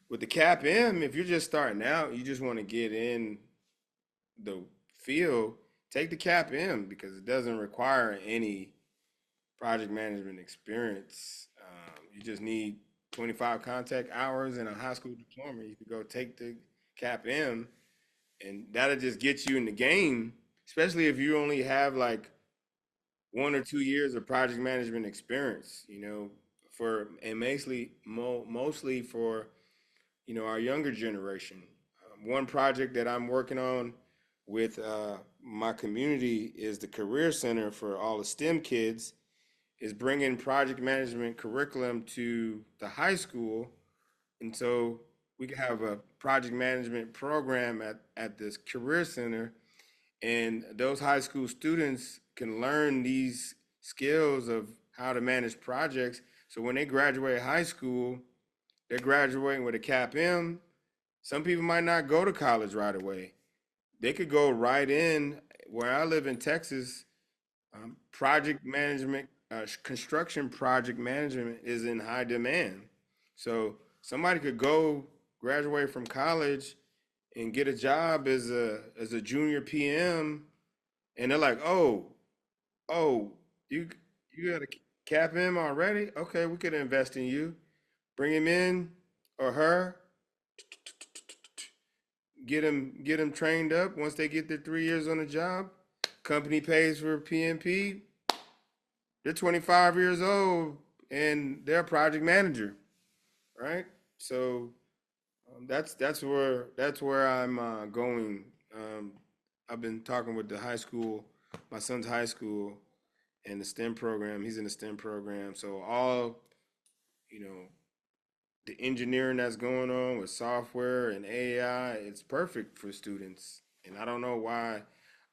with the CAPM, if you're just starting out, you just want to get in the field, take the CAPM, because it doesn't require any project management experience. You just need 25 contact hours and a high school diploma. You could go take the CAPM, and that'll just get you in the game, especially if you only have like 1 or 2 years of project management experience, you know, mostly for, you know, our younger generation. One project that I'm working on with my community is the Career Center for all the STEM kids. is bringing project management curriculum to the high school. And so we could have a project management program at this career center, and those high school students can learn these skills of how to manage projects. So when they graduate high school, they're graduating with a CAPM. Some people might not go to college right away. They could go right in. Where I live in Texas, project management, construction project management is in high demand. So somebody could go graduate from college and get a job as a junior PM, and they're like, oh, you got a CAPM already? Okay, we could invest in you. Bring him in or her. Get them trained up. Once they get their 3 years on the job, company pays for PMP. They're 25 years old and they're a project manager, right? So that's where I'm going. I've been talking with the high school, my son's high school, and the STEM program. He's in the STEM program, so all the engineering that's going on with software and AI, it's perfect for students. And I don't know why.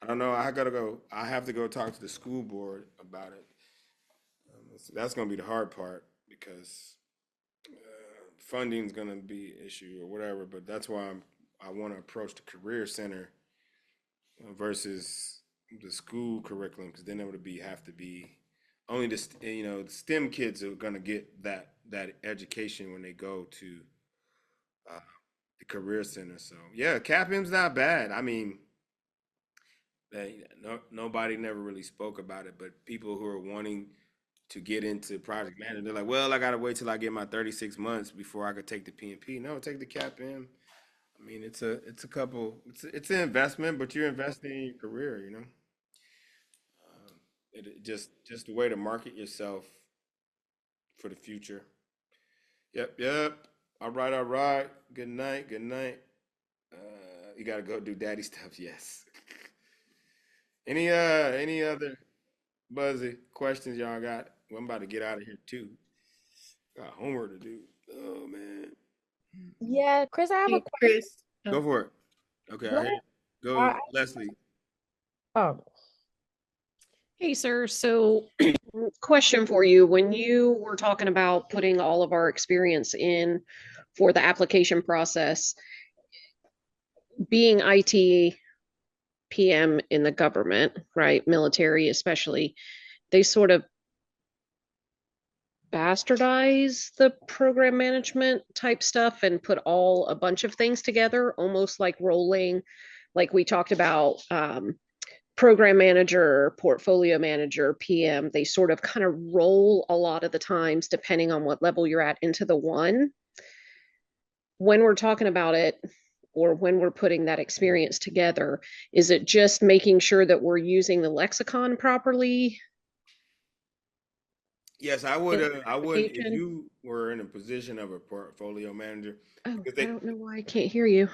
I don't know. I have to go talk to the school board about it. So that's going to be the hard part, because funding is going to be an issue or whatever. But that's why I want to approach the career center versus the school curriculum, because then it would have to be only the STEM kids are going to get that education when they go to the career center. So yeah, CAPM's not bad. I mean, nobody never really spoke about it, but people who are wanting to get into project management, they're like, well, I got to wait till I get my 36 months before I could take the PMP. No, take the CAPM. I mean, it's an investment, but you're investing in your career, It just a way to market yourself for the future. Yep. All right. Good night. You gotta go do daddy stuff. Yes. Any other buzzy questions y'all got? Well, I'm about to get out of here too. Got homework to do. Oh man. Yeah, Chris, I have a Hey, question. Chris. Go for it. Okay, I hear you. Go, Leslie. Oh, Hey, sir. So, question for you. When you were talking about putting all of our experience in for the application process, being IT PM in the government, right, military especially, they sort of bastardize the program management type stuff and put a bunch of things together, almost like rolling, like we talked about, program manager, portfolio manager, PM. They sort of kind of roll a lot of the times, depending on what level you're at, into the one. When we're talking about it, or when we're putting that experience together, is it just making sure that we're using the lexicon properly? Yes, I would if you were in a position of a portfolio manager. Oh, I don't know why I can't hear you.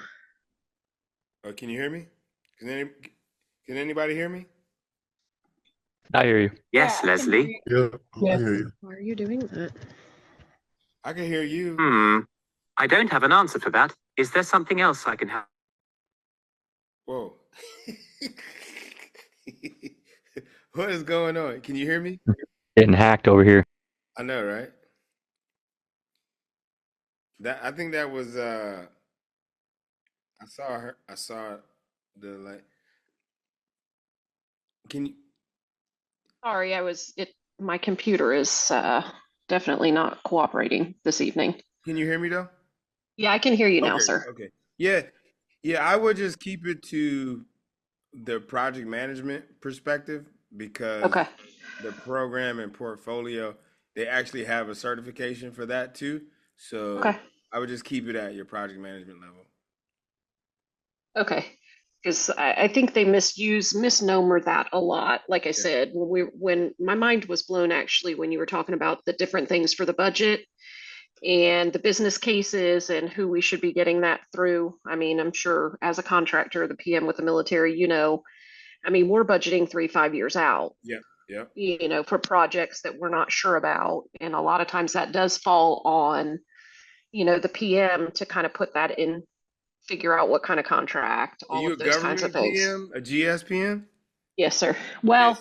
Can you hear me? Can anybody hear me? I hear you. Yes, Leslie. Yeah, I hear you. Why are you doing that? I can hear you. I don't have an answer for that. Is there something else I can help? Whoa. What is going on? Can you hear me? Getting hacked over here. I know, right? I think that was I saw the like. Can you? Sorry, my computer is definitely not cooperating this evening. Can you hear me though? Yeah, I can hear you now, sir. Okay. Yeah. I would just keep it to the project management perspective, because the program and portfolio, they actually have a certification for that too. So I would just keep it at your project management level. Okay. Because I think they misnomer that a lot. Like I said, when my mind was blown actually when you were talking about the different things for the budget and the business cases and who we should be getting that through. I mean, I'm sure as a contractor, the PM with the military, I mean, we're budgeting 3-5 years out. Yeah. Yep. you know, for projects that we're not sure about. And a lot of times that does fall on, you know, the PM to kind of put that in, figure out what kind of contract, Are all you of a those kinds of government things. PM, a GSPM? Yes, sir. Yes, Well,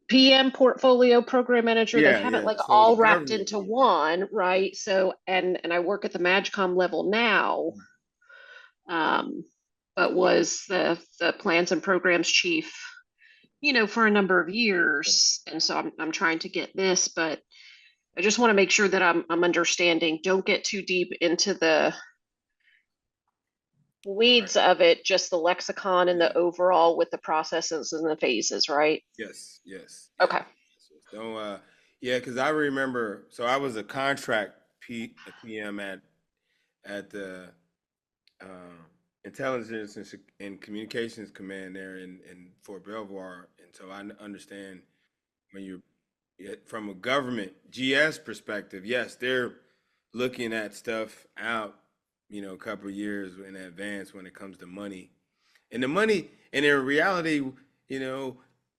PM, portfolio, program manager, they yeah, have it yeah. like So the all wrapped government. into one, right? So, and I work at the MAGCOM level now, but was the plans and programs chief, you know, for a number of years. And so I'm trying to get this, but I just want to make sure that I'm understanding. Don't get too deep into the weeds of it, just the lexicon and the overall with the processes and the phases, right? Yes, yes. Okay. Don't yeah, because I remember. So I was a contract PM at the Intelligence and Communications Command there in Fort Belvoir, and so I understand when you from a government GS perspective, yes, they're looking at stuff out, you know, a couple of years in advance when it comes to money. And the money, and in reality, you know,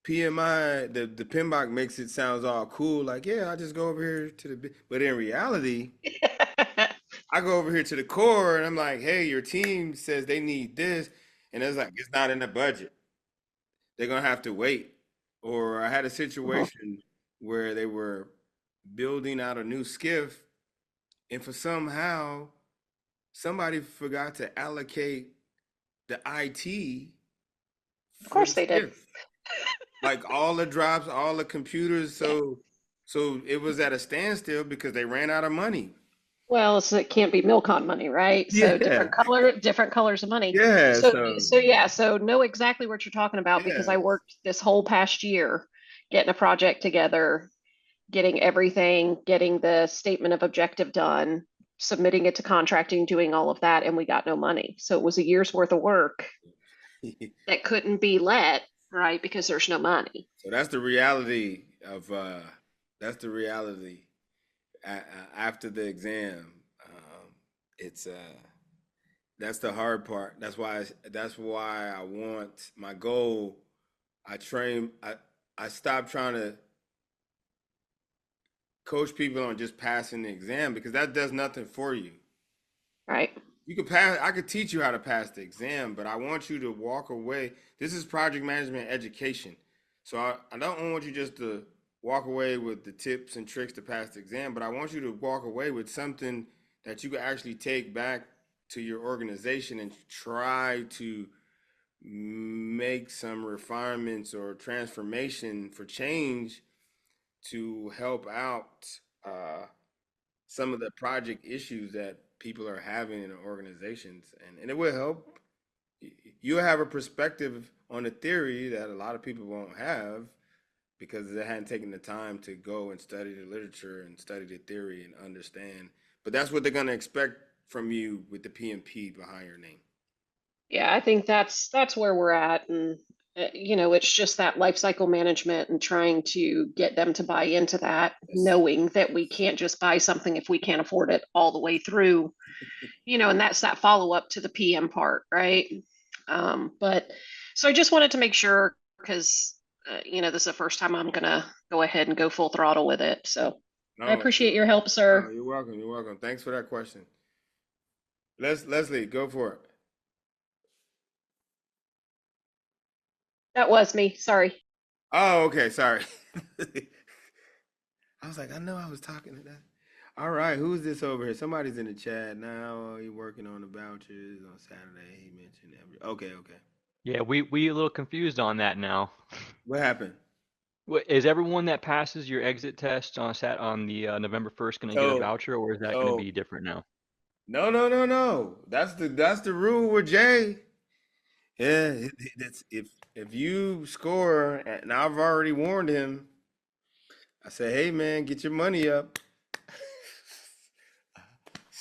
PMI, the PMBOK makes it sounds all cool, like, yeah, I just go over here to but in reality, I go over here to the core and I'm like, hey, your team says they need this. And it's like, it's not in the budget. They're gonna have to wait. Or I had a situation where they were building out a new skiff, and for somehow somebody forgot to allocate the IT. Of course they did. Like all the drops, all the computers. So it was at a standstill because they ran out of money. Well, it can't be Milcon money, right? So Yeah. different colors of money. Yeah. So know exactly what you're talking about because I worked this whole past year getting a project together, getting everything, getting the statement of objective done, submitting it to contracting, doing all of that, and we got no money. So it was a year's worth of work that couldn't be let, right? Because there's no money. So that's the reality of that's the reality after the exam. It's that's the hard part. That's why I want my goal. I stopped trying to coach people on just passing the exam because that does nothing for you. Right. You could pass. I could teach you how to pass the exam, but I want you to walk away. This is project management education. So I don't want you just to walk away with the tips and tricks to pass the exam, but I want you to walk away with something that you can actually take back to your organization and try to make some refinements or transformation for change to help out some of the project issues that people are having in organizations, and it will help. You'll have a perspective on the theory that a lot of people won't have because they hadn't taken the time to go and study the literature and study the theory and understand. But that's what they're going to expect from you with the PMP behind your name. Yeah, I think that's where we're at, and you know, it's just that life cycle management and trying to get them to buy into that, knowing that we can't just buy something if we can't afford it all the way through, you know, and that's that follow up to the PM part, right? But so I just wanted to make sure because you know, this is the first time I'm gonna go ahead and go full throttle with it. So I appreciate your help, sir. You're welcome. You're welcome. Thanks for that question. Leslie, go for it. That was me. Sorry. Oh, okay. Sorry. I was like, I know I was talking to that. All right. Who's this over here? Somebody's in the chat now. You're working on the vouchers on Saturday. He mentioned Okay. Yeah, we a little confused on that now. What happened? Is everyone that passes your exit test on the November 1st going to get a voucher, or is that going to be different now? No. That's the rule with Jay. Yeah, it's if you score, and I've already warned him. I said, hey man, get your money up.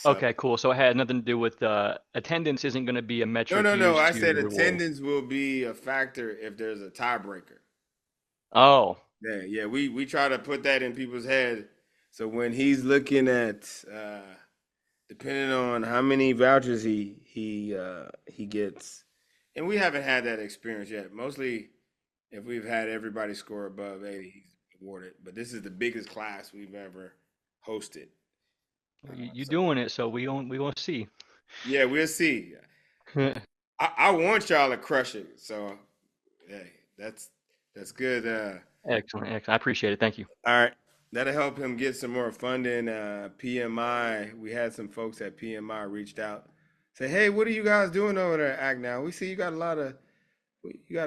Okay, cool. So it had nothing to do with attendance. Isn't going to be a metric. No. I said reward. attendance will be a factor if there's a tiebreaker. Oh. Yeah. We try to put that in people's head. So when he's looking at, depending on how many vouchers he gets, and we haven't had that experience yet. Mostly, If we've had everybody score above 80, he's awarded. But this is the biggest class we've ever hosted. You're doing it, so we gonna see. Yeah, we'll see. I want y'all to crush it. So, hey, that's good. Excellent, excellent. I appreciate it. Thank you. All right. That'll help him get some more funding. PMI, we had some folks at PMI reached out, say, hey, what are you guys doing over there at Act Now? We see you got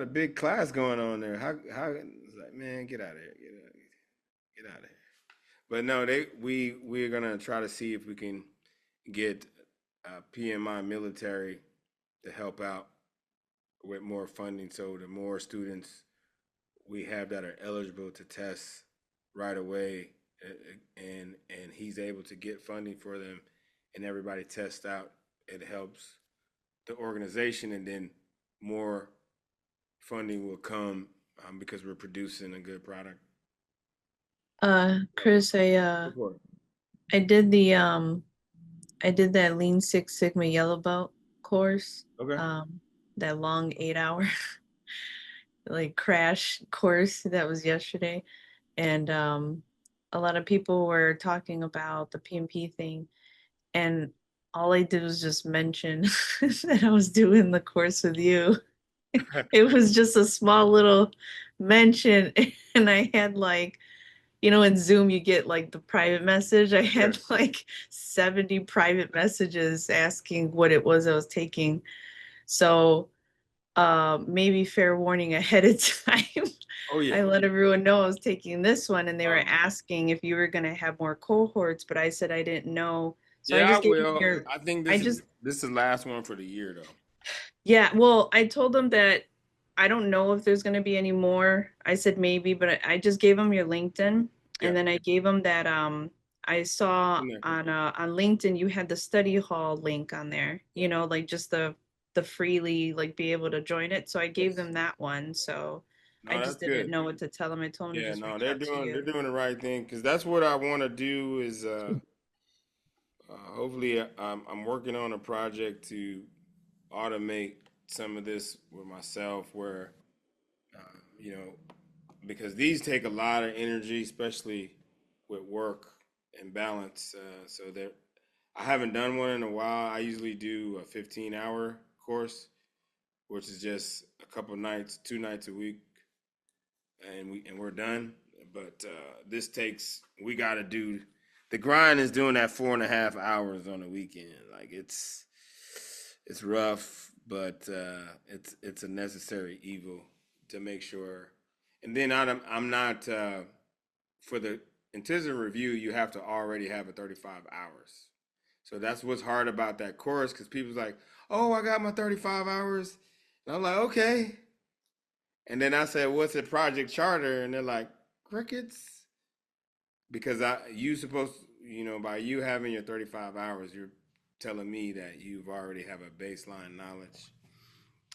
a big class going on there. How it's like, man, get out of here. Get out of here. But no, we're gonna try to see if we can get PMI military to help out with more funding, so the more students we have that are eligible to test right away, and he's able to get funding for them, and everybody tests out, it helps the organization, and then more funding will come because we're producing a good product. Chris, I did that Lean Six Sigma Yellow Belt course. Okay. That long 8-hour like crash course that was yesterday, and a lot of people were talking about the PMP thing, and all I did was just mention that I was doing the course with you. It was just a small little mention, and I had like, in Zoom you get like the private message. I had like 70 private messages asking what it was I was taking. So maybe fair warning ahead of time. Oh yeah. I let everyone know I was taking this one, and they were asking if you were gonna have more cohorts, but I said I didn't know. So Yeah, I just gave will. them I think this is the last one for the year, though. Yeah, well, I told them that I don't know if there's gonna be any more. I said maybe, but I just gave them your LinkedIn, and then I gave them that I saw on LinkedIn you had the study hall link on there. Like just the freely like be able to join it. So I gave them that one. So No, I just that's didn't good. know what to tell them. I told them to Yeah, just no, reach they're out to doing you. the right thing, because that's what I want to do. Is hopefully I'm working on a project to automate some of this with myself, where because these take a lot of energy, especially with work and balance. So I haven't done one in a while. I usually do a 15-hour course, which is just a couple nights, 2 nights a week, and we're done. But we got to do the grind is doing that 4.5 hours on the weekend. Like it's rough, but it's a necessary evil to make sure. And then I'm not for the intensive review. You have to already have a 35 hours. So that's what's hard about that course, because people's like, "Oh, I got my 35 hours," and I'm like, "Okay." And then I said, "What's a project charter?" And they're like, "Crickets," because you supposed, by you having your 35 hours, you're telling me that you've already have a baseline knowledge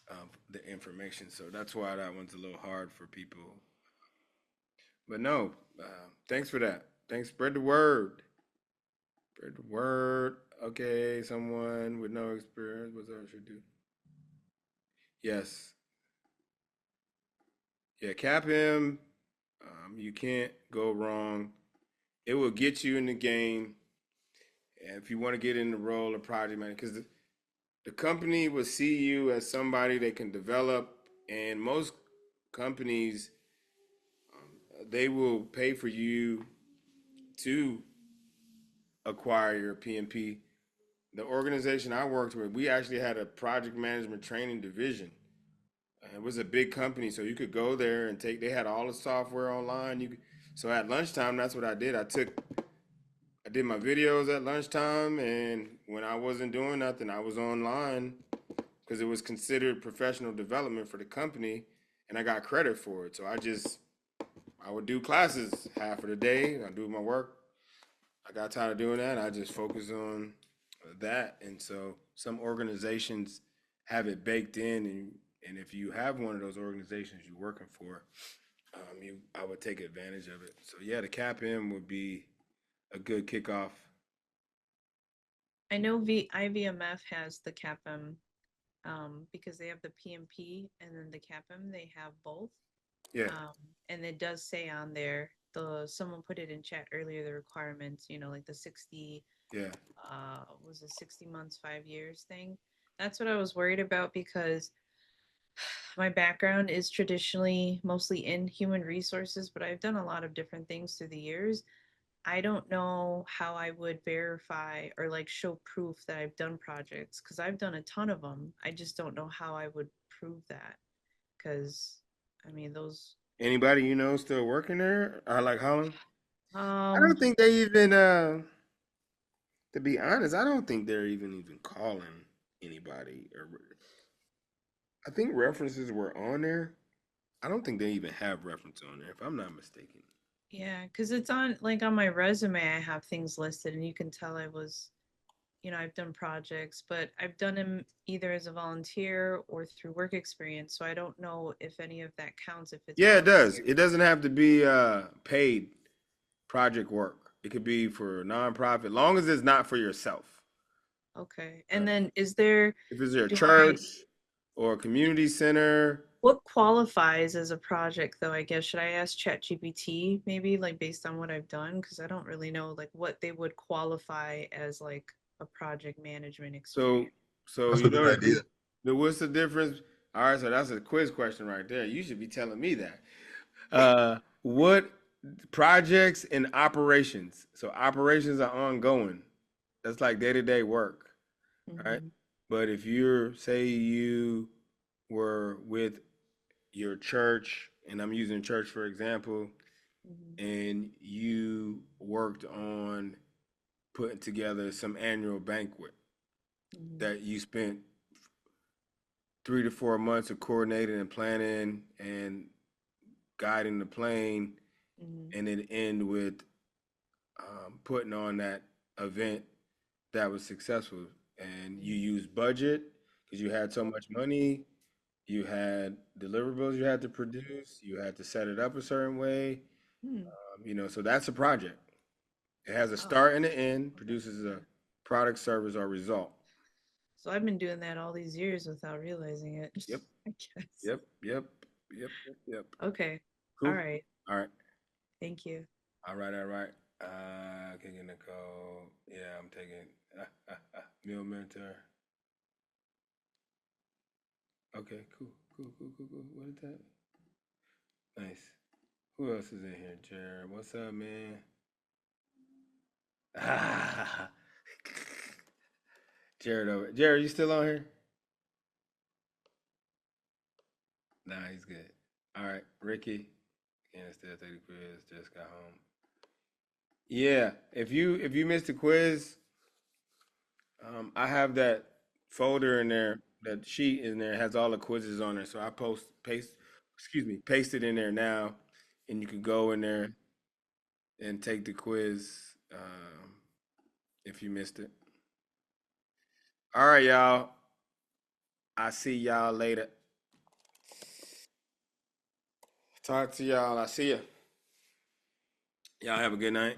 of the information. So that's why that one's a little hard for people. But no, thanks for that. Thanks. Spread the word. Spread the word. Okay, someone with no experience, what I should do? Yes. Yeah, CAPM. You can't go wrong. It will get you in the game. And if you want to get in the role of project manager, because the company will see you as somebody they can develop, and most companies, they will pay for you to acquire your PMP. The organization I worked with, we actually had a project management training division. It was a big company, so you could go there and they had all the software online. So at lunchtime, that's what I did. I did my videos at lunchtime, and when I wasn't doing nothing, I was online, because it was considered professional development for the company, and I got credit for it. So I would do classes half of the day. I do my work. I got tired of doing that. I just focused on that. And so some organizations have it baked in, and if you have one of those organizations you're working for, I would take advantage of it. So yeah, the CAPM would be a good kickoff. I know IVMF has the CAPM because they have the PMP and then the CAPM. They have both. Yeah. And it does say on there, someone put it in chat earlier, the requirements, like the 60, Yeah. Was it 60 months, 5 years thing? That's what I was worried about because my background is traditionally mostly in human resources, but I've done a lot of different things through the years. I don't know how I would verify or like show proof that I've done projects because I've done a ton of them. I just don't know how I would prove that because I mean those. Anybody you know still working there? Or like Holland? I Um, don't think they even to be honest, I don't think they're even calling anybody. Or I think references were on there. I don't think they even have reference on there, if I'm not mistaken. yeah, because it's on my resume, I have things listed, and you can tell I was, I've done projects, but I've done them either as a volunteer or through work experience. So I don't know if any of that counts. If it's Yeah, it does. volunteer. It doesn't have to be paid project work. It could be for nonprofit, long as it's not for yourself. Okay, and then is there? If it's a do church or a community center. What qualifies as a project, though? I guess should I ask ChatGPT maybe, like based on what I've done, because I don't really know like what they would qualify as like a project management experience. So That's you a know good idea. what's the difference? All right, so that's a quiz question right there. You should be telling me that. What projects and operations? So operations are ongoing. That's like day-to-day work, right? But if say you were with your church, and I'm using church for example, and you worked on putting together some annual banquet that you spent 3 to 4 months of coordinating and planning and guiding the plane, and then end with putting on that event that was successful. And you used budget because you had so much money, you had deliverables you had to produce, you had to set it up a certain way. So that's a project. It has a start and an end, produces a product, service, or result. So I've been doing that all these years without realizing it. Yep. I guess. Yep. Okay. Cool. All right. All right. Thank you. All right. Kicking Nicole. Yeah, I'm taking Meal Mentor. Okay, cool. What is that? Nice. Who else is in here? Jared. What's up, man? Jared, you still on here? Nah, he's good. All right, Ricky. Can't still take the quiz. Just got home. Yeah, if you missed the quiz, I have that folder in there, that sheet in there has all the quizzes on there. So I paste it in there now, and you can go in there and take the quiz if you missed it. All right, y'all. I see y'all later. Talk to y'all. I see ya. Y'all have a good night.